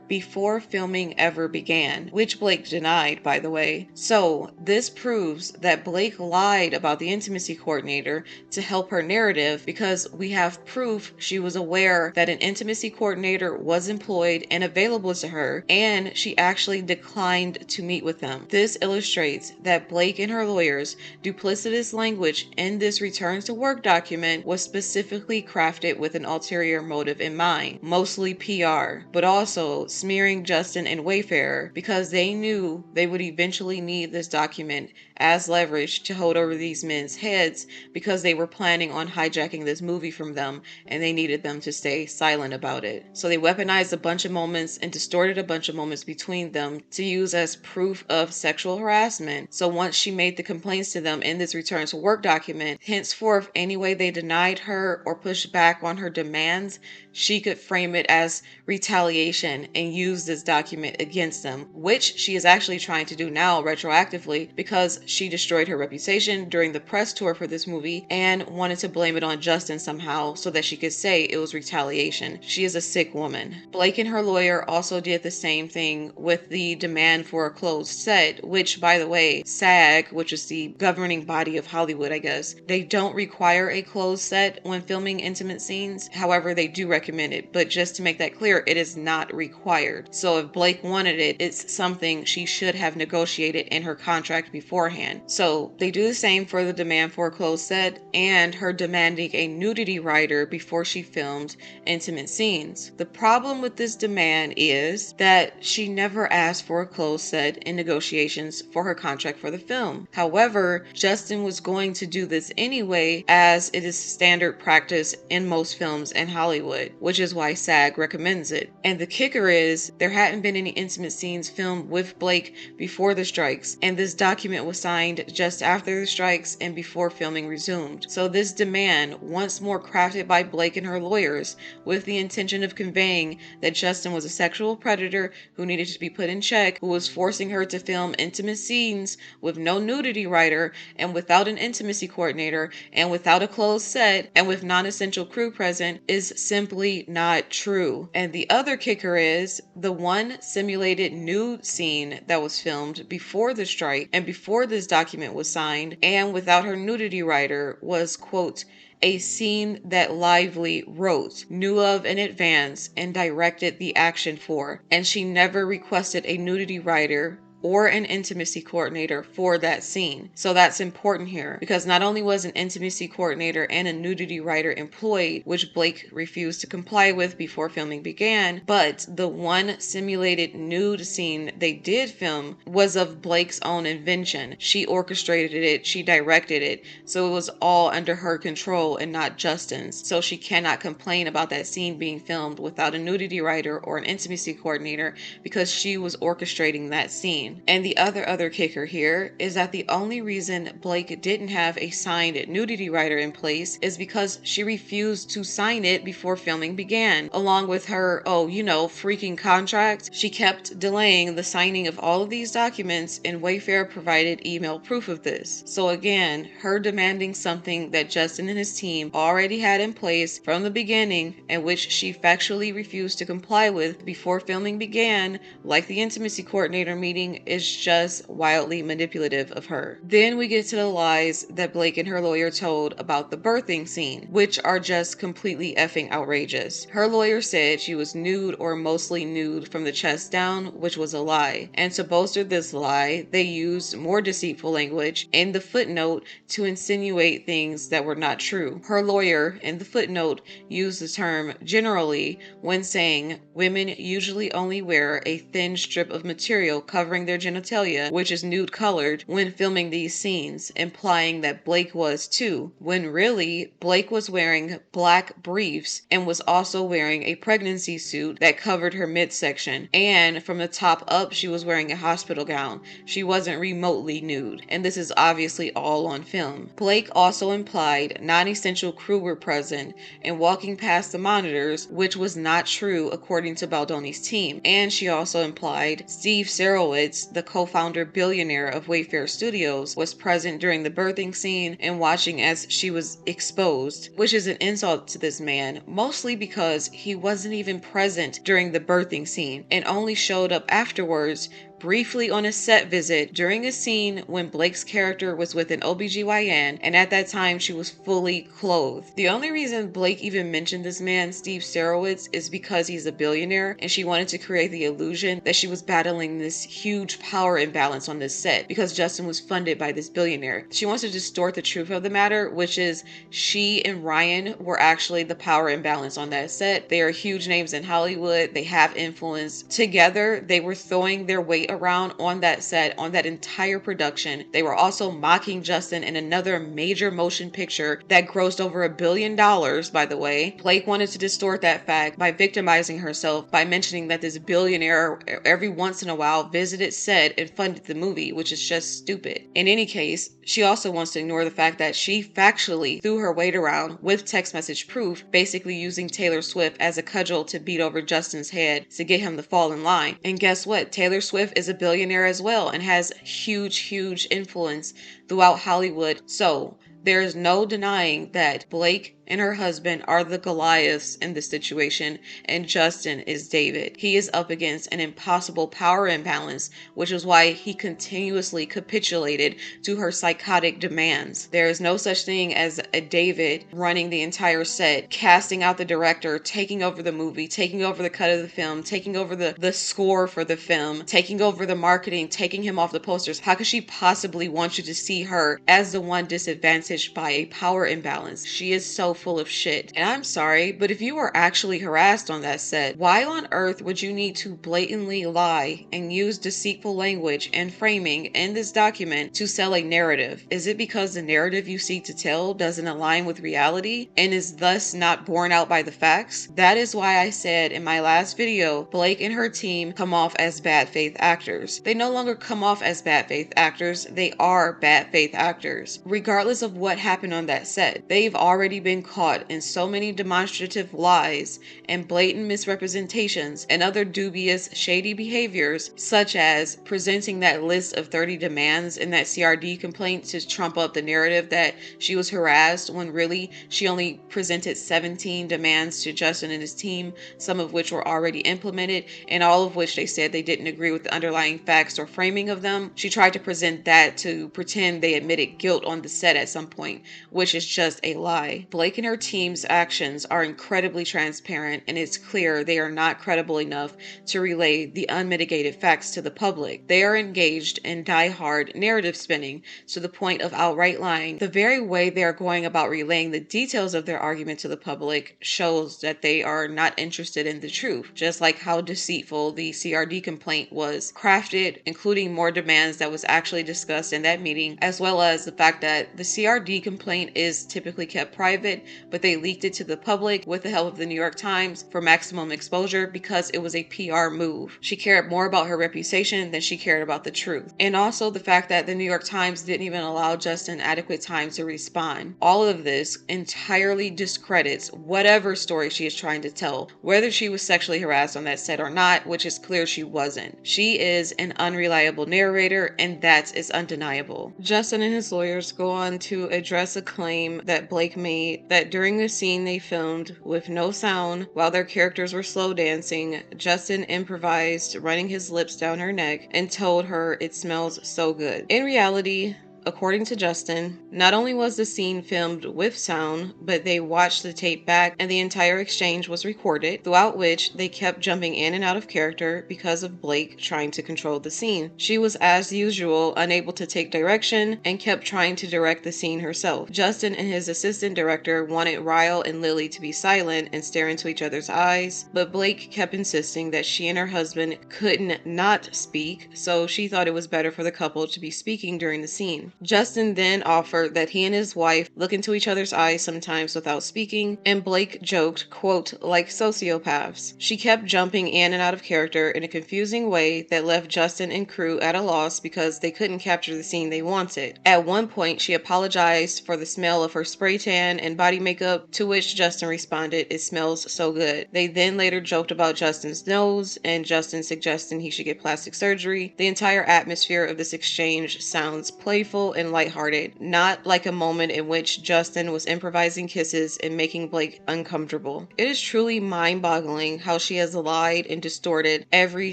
before filming ever began, which Blake denied, by the way. So this proves that Blake lied about the intimacy coordinator to help her narrative, because we have proof she was aware that an intimacy coordinator was employed and available to her, and she actually declined to meet with them. This illustrates that Blake and her lawyers' duplicitous language in this return to work document was specifically crafted with an ulterior motive in mind, mostly PR, but also smearing Justin and Wayfarer because they knew they would eventually need this document as leverage to hold over these men's heads because they were planning on hijacking this movie from them and they needed them to stay silent about it. So they weaponized a bunch of moments and distorted a bunch of moments between them to use as proof of sexual harassment. So once she made the complaints to them in this return to work document, henceforth any way they denied her or pushed back on her demands, she could frame it as retaliation and use this document against them, which she is actually trying to do now retroactively because she destroyed her reputation during the press tour for this movie and wanted to blame it on Justin somehow so that she could say it was retaliation. She is a sick woman. Blake and her lawyer also did the same thing with the demand for a closed set, which, by the way, SAG, which is the governing body of Hollywood, I guess, they don't require a closed set when filming intimate scenes. However, they do recommend it, but just to make that clear, it is not required. So if Blake wanted it, it's something she should have negotiated in her contract beforehand. So they do the same for the demand for a closed set and her demanding a nudity writer before she filmed intimate scenes. The problem with this demand is that she never asked for a closed set in negotiations for her contract for the film. However, Justin was going to do this anyway, as it is standard practice in most films in Hollywood, which is why SAG recommends it. And the kicker is, there hadn't been any intimate scenes filmed with Blake before the strikes, and this document was signed just after the strikes and before filming resumed. So this demand, once more crafted by Blake and her lawyers, with the intention of conveying that Justin was a sexual predator who needed to be put in check, who was forcing her to film intimate scenes with no nudity writer and without an intimacy coordinator and without a closed set and with non-essential crew present, is simply not true. And the other kicker is the one simulated nude scene that was filmed before the strike and before this document was signed and without her nudity writer was, quote, a scene that Lively wrote, knew of in advance, and directed the action for, and she never requested a nudity writer or an intimacy coordinator for that scene. So that's important here, because not only was an intimacy coordinator and a nudity writer employed, which Blake refused to comply with before filming began, but the one simulated nude scene they did film was of Blake's own invention. She orchestrated it, she directed it, so it was all under her control and not Justin's. So she cannot complain about that scene being filmed without a nudity writer or an intimacy coordinator because she was orchestrating that scene. And the other kicker here is that the only reason Blake didn't have a signed nudity writer in place is because she refused to sign it before filming began. Along with her, freaking contract, she kept delaying the signing of all of these documents, and Wayfair provided email proof of this. So again, her demanding something that Justin and his team already had in place from the beginning and which she factually refused to comply with before filming began, like the intimacy coordinator meeting, is just wildly manipulative of her. Then we get to the lies that Blake and her lawyer told about the birthing scene, which are just completely effing outrageous. Her lawyer said she was nude or mostly nude from the chest down, which was a lie. And to bolster this lie, they used more deceitful language in the footnote to insinuate things that were not true. Her lawyer in the footnote used the term generally when saying women usually only wear a thin strip of material covering their genitalia, which is nude colored, when filming these scenes, implying that Blake was too, when really Blake was wearing black briefs and was also wearing a pregnancy suit that covered her midsection, and from the top up she was wearing a hospital gown. She wasn't remotely nude, and this is obviously all on film. Blake also implied non-essential crew were present and walking past the monitors, which was not true according to Baldoni's team, and she also implied Steve Sarowitz, the co-founder billionaire of Wayfair Studios, was present during the birthing scene and watching as she was exposed, which is an insult to this man, mostly because he wasn't even present during the birthing scene and only showed up afterwards briefly on a set visit during a scene when Blake's character was with an OBGYN, and at that time she was fully clothed. The only reason Blake even mentioned this man, Steve Sarowitz, is because he's a billionaire and she wanted to create the illusion that she was battling this huge power imbalance on this set because Justin was funded by this billionaire. She wants to distort the truth of the matter, which is she and Ryan were actually the power imbalance on that set. They are huge names in Hollywood. They have influence. Together, they were throwing their weight around on that set, on that entire production. They were also mocking Justin in another major motion picture that grossed over $1 billion, by the way. Blake wanted to distort that fact by victimizing herself by mentioning that this billionaire every once in a while visited set and funded the movie, which is just stupid. In any case, she also wants to ignore the fact that she factually threw her weight around with text message proof, basically using Taylor Swift as a cudgel to beat over Justin's head to get him to fall in line. And guess what? Taylor Swift is a billionaire as well and has huge influence throughout Hollywood. So there is no denying that Blake and her husband are the Goliaths in this situation, and Justin is David. He is up against an impossible power imbalance, which is why he continuously capitulated to her psychotic demands. There is no such thing as a David running the entire set, casting out the director, taking over the movie, taking over the cut of the film, taking over the score for the film, taking over the marketing, taking him off the posters. How could she possibly want you to see her as the one disadvantaged by a power imbalance? She is so full of shit. And I'm sorry, but if you were actually harassed on that set, why on earth would you need to blatantly lie and use deceitful language and framing in this document to sell a narrative? Is it because the narrative you seek to tell doesn't align with reality and is thus not borne out by the facts? That is why I said in my last video, Blake and her team come off as bad faith actors. They no longer come off as bad faith actors, they are bad faith actors. Regardless of what happened on that set, they've already been caught in so many demonstrative lies and blatant misrepresentations and other dubious, shady behaviors, such as presenting that list of 30 demands in that CRD complaint to trump up the narrative that she was harassed, when really she only presented 17 demands to Justin and his team, some of which were already implemented, and all of which they said they didn't agree with the underlying facts or framing of them. She tried to present that to pretend they admitted guilt on the set at some point, which is just a lie. Blake and her team's actions are incredibly transparent, and it's clear they are not credible enough to relay the unmitigated facts to the public. They are engaged in die-hard narrative spinning to the point of outright lying. The very way they are going about relaying the details of their argument to the public shows that they are not interested in the truth, just like how deceitful the CRD complaint was crafted, including more demands that was actually discussed in that meeting, as well as the fact that the CRD complaint is typically kept private, but they leaked it to the public with the help of the New York Times for maximum exposure because it was a PR move. She cared more about her reputation than she cared about the truth. And also the fact that the New York Times didn't even allow Justin adequate time to respond. All of this entirely discredits whatever story she is trying to tell, whether she was sexually harassed on that set or not, which is clear she wasn't. She is an unreliable narrator, and that is undeniable. Justin and his lawyers go on to address a claim that Blake made that during the scene they filmed with no sound while their characters were slow dancing, Justin improvised running his lips down her neck and told her it smells so good. In reality, according to Justin, not only was the scene filmed with sound, but they watched the tape back and the entire exchange was recorded, throughout which they kept jumping in and out of character because of Blake trying to control the scene. She was, as usual, unable to take direction and kept trying to direct the scene herself. Justin and his assistant director wanted Ryle and Lily to be silent and stare into each other's eyes, but Blake kept insisting that she and her husband couldn't not speak, so she thought it was better for the couple to be speaking during the scene. Justin then offered that he and his wife look into each other's eyes sometimes without speaking, and Blake joked, quote, like sociopaths. She kept jumping in and out of character in a confusing way that left Justin and crew at a loss because they couldn't capture the scene they wanted. At one point, she apologized for the smell of her spray tan and body makeup, to which Justin responded, it smells so good. They then later joked about Justin's nose, and Justin suggesting he should get plastic surgery. The entire atmosphere of this exchange sounds playful and lighthearted, not like a moment in which Justin was improvising kisses and making Blake uncomfortable. It is truly mind-boggling how she has lied and distorted every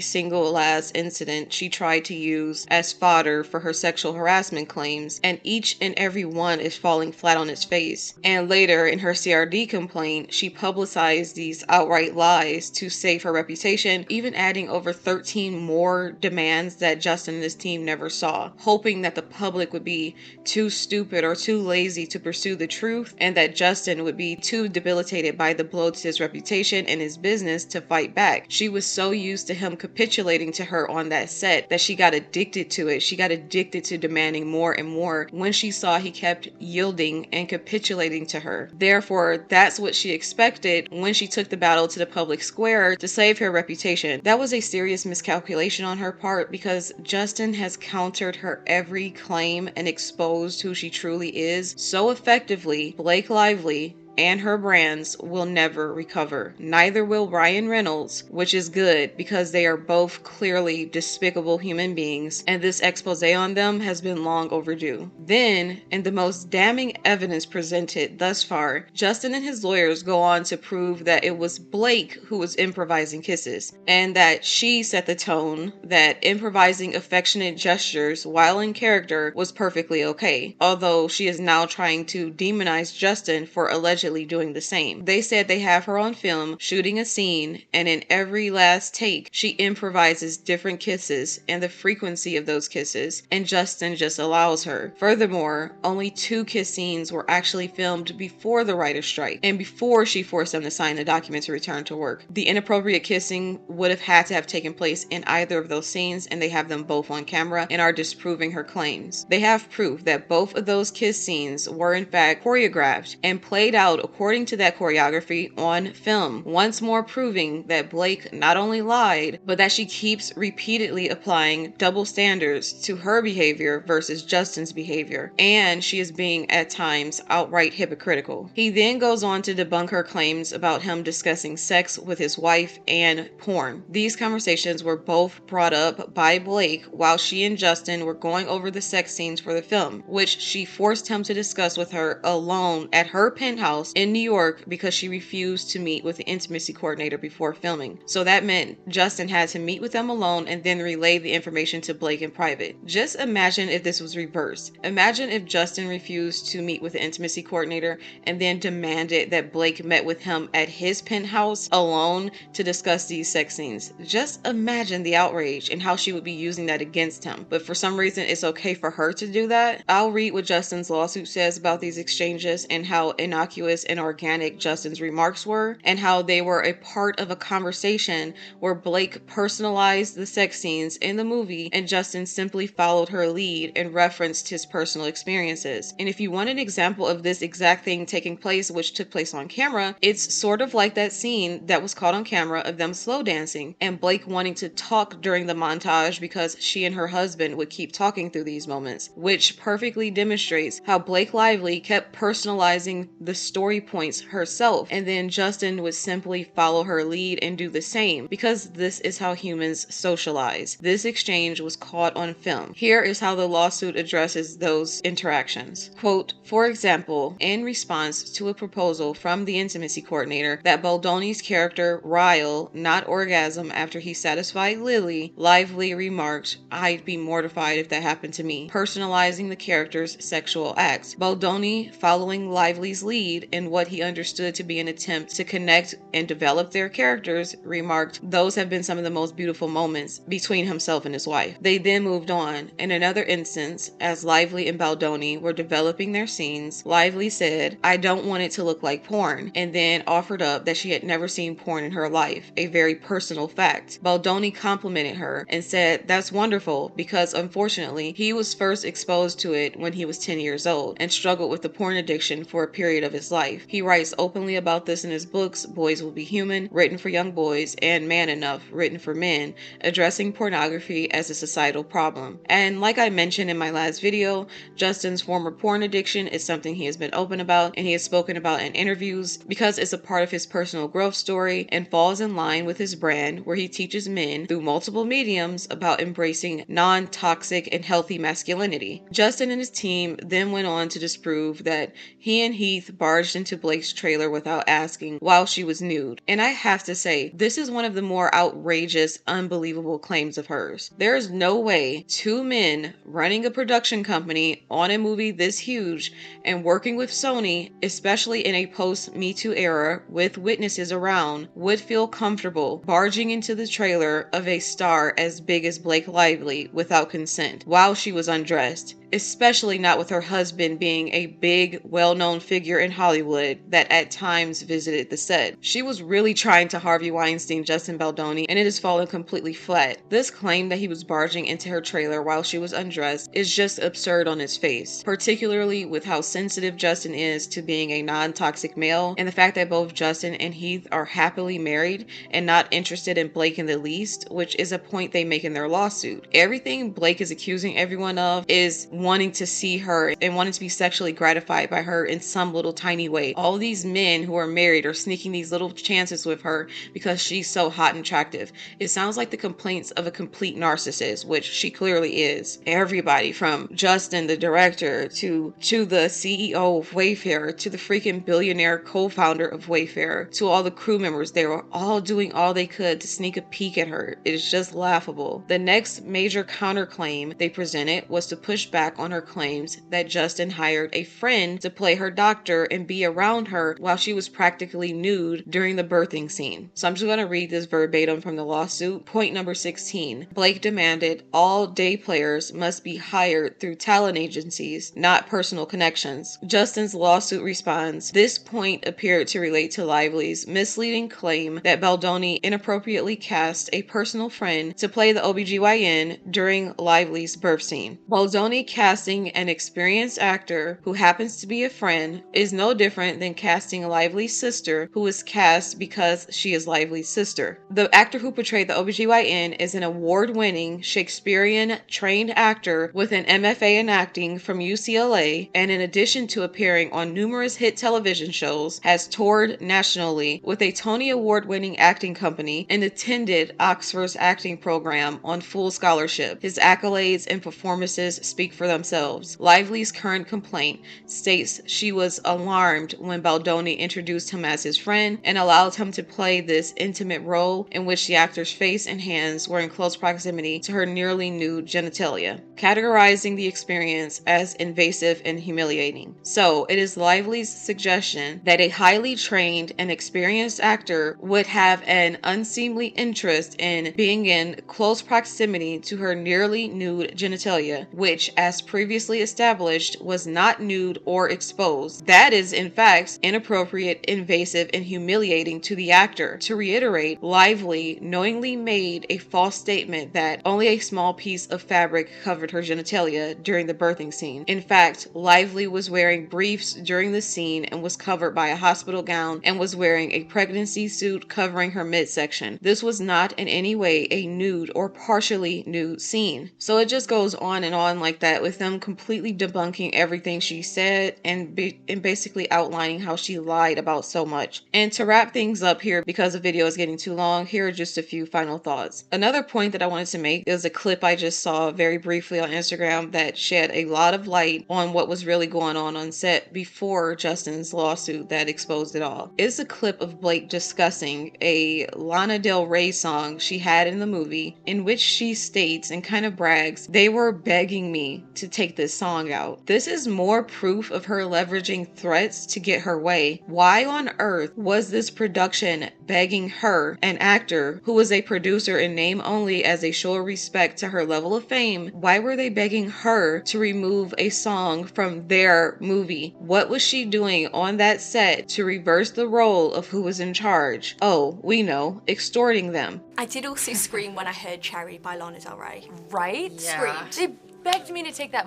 single last incident she tried to use as fodder for her sexual harassment claims, and each and every one is falling flat on its face. And later in her CRD complaint, she publicized these outright lies to save her reputation, even adding over 13 more demands that Justin and his team never saw, hoping that the public would be too stupid or too lazy to pursue the truth, and that Justin would be too debilitated by the blow to his reputation and his business to fight back. She was so used to him capitulating to her on that set that she got addicted to it. She got addicted to demanding more and more when she saw he kept yielding and capitulating to her. Therefore, that's what she expected when she took the battle to the public square to save her reputation. That was a serious miscalculation on her part, because Justin has countered her every claim and exposed who she truly is so effectively. Blake Lively and her brands will never recover. Neither will Ryan Reynolds, which is good because they are both clearly despicable human beings, and this expose on them has been long overdue. Then, in the most damning evidence presented thus far, Justin and his lawyers go on to prove that it was Blake who was improvising kisses, and that she set the tone that improvising affectionate gestures while in character was perfectly okay, although she is now trying to demonize Justin for allegedly allegedly doing the same. They said they have her on film shooting a scene, and in every last take, she improvises different kisses and the frequency of those kisses, and Justin just allows her. Furthermore, only 2 kiss scenes were actually filmed before the writer's strike, and before she forced them to sign the document to return to work. The inappropriate kissing would have had to have taken place in either of those scenes, and they have them both on camera and are disproving her claims. They have proof that both of those kiss scenes were in fact choreographed and played out according to that choreography on film, once more proving that Blake not only lied, but that she keeps repeatedly applying double standards to her behavior versus Justin's behavior, and she is being at times outright hypocritical. He then goes on to debunk her claims about him discussing sex with his wife and porn. These conversations were both brought up by Blake while she and Justin were going over the sex scenes for the film, which she forced him to discuss with her alone at her penthouse in New York because she refused to meet with the intimacy coordinator before filming. So that meant Justin had to meet with them alone and then relay the information to Blake in private. Just imagine if this was reversed. Imagine if Justin refused to meet with the intimacy coordinator and then demanded that Blake met with him at his penthouse alone to discuss these sex scenes. Just imagine the outrage and how she would be using that against him. But for some reason, it's okay for her to do that. I'll read what Justin's lawsuit says about these exchanges and how innocuous and organic Justin's remarks were, and how they were a part of a conversation where Blake personalized the sex scenes in the movie and Justin simply followed her lead and referenced his personal experiences. And if you want an example of this exact thing taking place, which took place on camera, it's sort of like that scene that was caught on camera of them slow dancing and Blake wanting to talk during the montage because she and her husband would keep talking through these moments, which perfectly demonstrates how Blake Lively kept personalizing the story points herself, and then Justin would simply follow her lead and do the same, because this is how humans socialize. This exchange was caught on film. Here is how the lawsuit addresses those interactions. Quote, for example, in response to a proposal from the intimacy coordinator that Baldoni's character Ryle not orgasm after he satisfied Lily, Lively remarked, I'd be mortified if that happened to me, personalizing the character's sexual acts. Baldoni, following Lively's lead in what he understood to be an attempt to connect and develop their characters, remarked, those have been some of the most beautiful moments between himself and his wife. They then moved on. In another instance, as Lively and Baldoni were developing their scenes, Lively said, I don't want it to look like porn, and then offered up that she had never seen porn in her life, a very personal fact. Baldoni complimented her and said, that's wonderful, because unfortunately, he was first exposed to it when he was 10 years old and struggled with the porn addiction for a period of his life. He writes openly about this in his books, Boys Will Be Human, written for young boys, and Man Enough, written for men, addressing pornography as a societal problem. And like I mentioned in my last video, Justin's former porn addiction is something he has been open about and he has spoken about in interviews because it's a part of his personal growth story and falls in line with his brand where he teaches men through multiple mediums about embracing non-toxic and healthy masculinity. Justin and his team then went on to disprove that he and Heath barged into Blake's trailer without asking while she was nude. And I have to say, this is one of the more outrageous, unbelievable claims of hers. There is no way 2 men running a production company on a movie this huge and working with Sony, especially in a post-Me Too era with witnesses around, would feel comfortable barging into the trailer of a star as big as Blake Lively without consent while she was undressed, especially not with her husband being a big, well-known figure in Hollywood that at times visited the set. She was really trying to Harvey Weinstein Justin Baldoni, and it has fallen completely flat. This claim that he was barging into her trailer while she was undressed is just absurd on its face, particularly with how sensitive Justin is to being a non-toxic male, and the fact that both Justin and Heath are happily married and not interested in Blake in the least, which is a point they make in their lawsuit. Everything Blake is accusing everyone of is wanting to see her and wanting to be sexually gratified by her in some little tiny way. All these men who are married are sneaking these little chances with her because she's so hot and attractive. It sounds like the complaints of a complete narcissist, which she clearly is. Everybody from Justin, the director, to the CEO of Wayfair, to the freaking billionaire co-founder of Wayfair, to all the crew members, they were all doing all they could to sneak a peek at her. It is just laughable. The next major counterclaim they presented was to push back back on her claims that Justin hired a friend to play her doctor and be around her while she was practically nude during the birthing scene. So I'm just going to read this verbatim from the lawsuit. Point number 16. Blake demanded all day players must be hired through talent agencies, not personal connections. Justin's lawsuit responds, this point appeared to relate to Lively's misleading claim that Baldoni inappropriately cast a personal friend to play the OBGYN during Lively's birth scene. Baldoni casting an experienced actor who happens to be a friend is no different than casting Lively's sister, who is cast because she is Lively's sister. The actor who portrayed the OBGYN is an award-winning Shakespearean trained actor with an MFA in acting from UCLA, and in addition to appearing on numerous hit television shows, has toured nationally with a Tony Award-winning acting company and attended Oxford's acting program on full scholarship. His accolades and performances speak for themselves. Lively's current complaint states she was alarmed when Baldoni introduced him as his friend and allowed him to play this intimate role in which the actor's face and hands were in close proximity to her nearly nude genitalia, categorizing the experience as invasive and humiliating. So it is Lively's suggestion that a highly trained and experienced actor would have an unseemly interest in being in close proximity to her nearly nude genitalia, which, as previously established, was not nude or exposed. That is, in fact, inappropriate, invasive, and humiliating to the actor. To reiterate, Lively knowingly made a false statement that only a small piece of fabric covered her genitalia during the birthing scene. In fact, Lively was wearing briefs during the scene and was covered by a hospital gown and was wearing a pregnancy suit covering her midsection. This was not in any way a nude or partially nude scene. So it just goes on and on like that, with them completely debunking everything she said and basically outlining how she lied about so much. And to wrap things up here, because the video is getting too long, here are just a few final thoughts. Another point that I wanted to make is a clip I just saw very briefly on Instagram that shed a lot of light on what was really going on set before Justin's lawsuit that exposed it all. It's a clip of Blake discussing a Lana Del Rey song she had in the movie, in which she states and kind of brags, "They were begging me to take this song out." This is more proof of her leveraging threats to get her way. Why on earth was this production begging her, an actor who was a producer in name only as a show of respect to her level of fame, why were they begging her to remove a song from their movie? What was she doing on that set to reverse the role of who was in charge? Oh, we know, extorting them. I did also scream when I heard Cherry by Lana Del Rey. Right? Yeah. They begged me to take that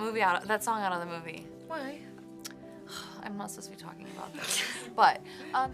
song out of the movie. Why? I'm not supposed to be talking about this. But,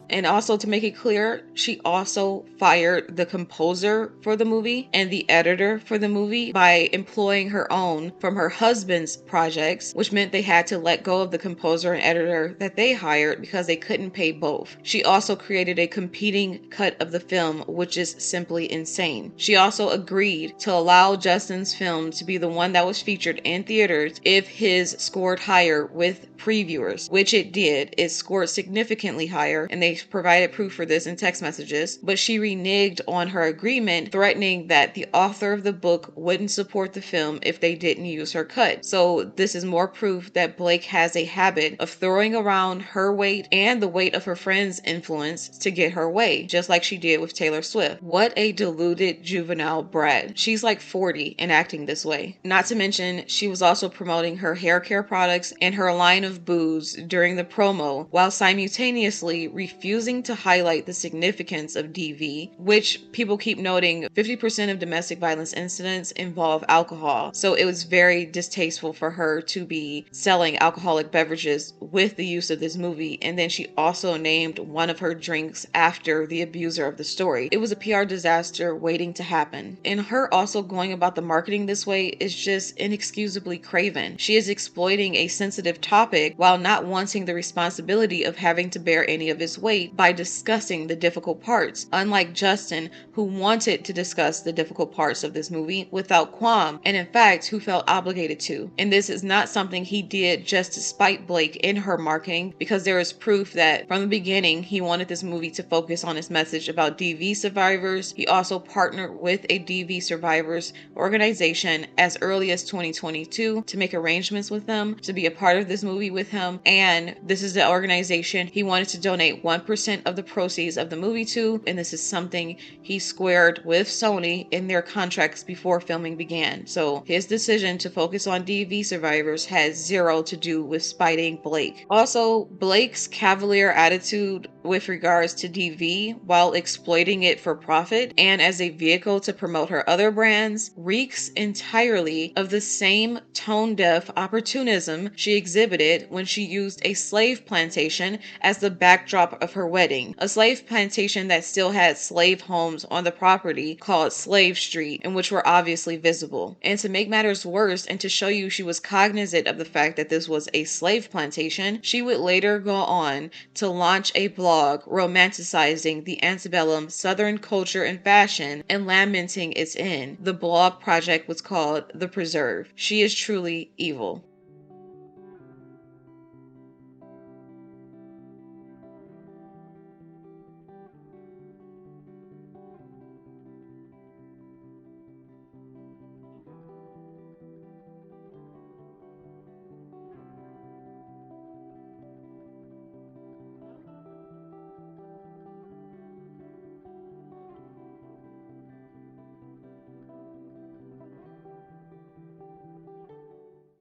And also, to make it clear, she also fired the composer for the movie and the editor for the movie by employing her own from her husband's projects, which meant they had to let go of the composer and editor that they hired because they couldn't pay both. She also created a competing cut of the film, which is simply insane. She also agreed to allow Justin's film to be the one that was featured in theaters if his scored higher with previewers, which it did. It scored significantly higher, and they provided proof for this in text messages, but she reneged on her agreement, threatening that the author of the book wouldn't support the film if they didn't use her cut. So this is more proof that Blake has a habit of throwing around her weight and the weight of her friends' influence to get her way, just like she did with Taylor Swift. What a deluded juvenile brat. She's like 40 and acting this way. Not to mention, she was also promoting her hair care products and her line of booze during the promo, while simultaneously refusing to highlight the significance of DV, which people keep noting 50% of domestic violence incidents involve alcohol. So it was very distasteful for her to be selling alcoholic beverages with the use of this movie, and then she also named one of her drinks after the abuser of the story. It was a PR disaster waiting to happen. And her also going about the marketing this way is just inexcusably craven. She is exploiting a sensitive topic while not once wanting the responsibility of having to bear any of his weight by discussing the difficult parts, unlike Justin, who wanted to discuss the difficult parts of this movie without qualm, and in fact, who felt obligated to. And this is not something he did just to spite Blake in her marketing, because there is proof that from the beginning, he wanted this movie to focus on his message about DV survivors. He also partnered with a DV survivors organization as early as 2022 to make arrangements with them to be a part of this movie with him. And this is the organization he wanted to donate 1% of the proceeds of the movie to, and this is something he squared with Sony in their contracts before filming began. So his decision to focus on DV survivors has zero to do with spiting Blake. Also, Blake's cavalier attitude with regards to DV while exploiting it for profit and as a vehicle to promote her other brands reeks entirely of the same tone-deaf opportunism she exhibited when she used a slave plantation as the backdrop of her wedding. A slave plantation that still had slave homes on the property called Slave Street, and which were obviously visible. And to make matters worse, and to show you she was cognizant of the fact that this was a slave plantation, she would later go on to launch a blog romanticizing the antebellum Southern culture and fashion and lamenting its end. The blog project was called The Preserve. She is truly evil.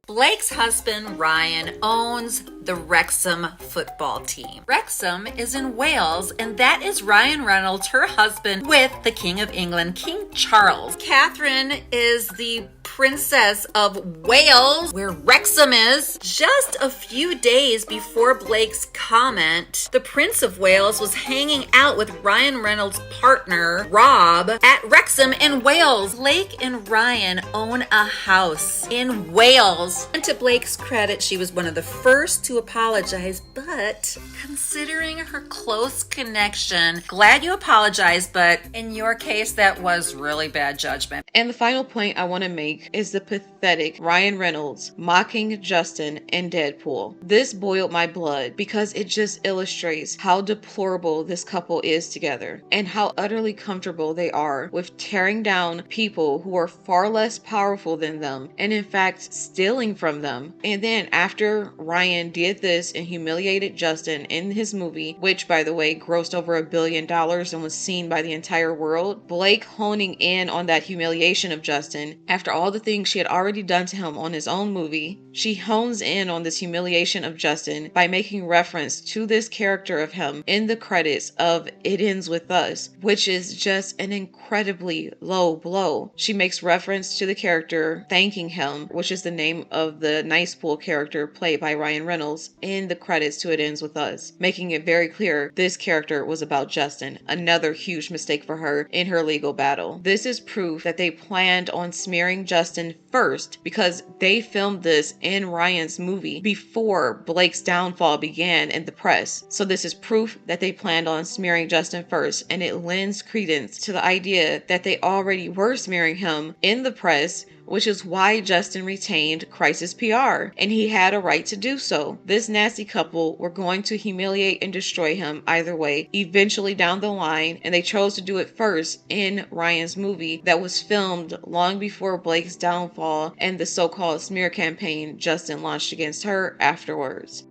Blake's husband, Ryan, owns the Wrexham football team. Wrexham is in Wales, and that is Ryan Reynolds, her husband, with the King of England, King Charles. Catherine is the Princess of Wales, where Wrexham is. Just a few days before Blake's comment, the Prince of Wales was hanging out with Ryan Reynolds' partner, Rob, at Wrexham in Wales. Blake and Ryan own a house in Wales. And to Blake's credit, she was one of the first to apologize, but considering her close connection, glad you apologized, but in your case, that was really bad judgment. And the final point I want to make is the pathetic Ryan Reynolds mocking Justin in Deadpool. This boiled my blood because it just illustrates how deplorable this couple is together and how utterly comfortable they are with tearing down people who are far less powerful than them and in fact stealing from them. And then after Ryan did this and humiliated Justin in his movie, which by the way grossed over $1 billion and was seen by the entire world, Blake honing in on that humiliation of Justin after all the things she had already done to him on his own movie, she hones in on this humiliation of Justin by making reference to this character of him in the credits of It Ends With Us, which is just an incredibly low blow. She makes reference to the character thanking him, which is the name of the nice pool character played by Ryan Reynolds, in the credits to It Ends With Us, making it very clear this character was about Justin. Another huge mistake for her in her legal battle. This is proof that they planned on smearing Justin first because they filmed this in Ryan's movie before Blake's downfall began in the press. So this is proof that they planned on smearing Justin first, and it lends credence to the idea that they already were smearing him in the press, which is why Justin retained crisis PR, and he had a right to do so. This nasty couple were going to humiliate and destroy him either way, eventually down the line, and they chose to do it first in Ryan's movie that was filmed long before Blake's downfall and the so-called smear campaign Justin launched against her afterwards.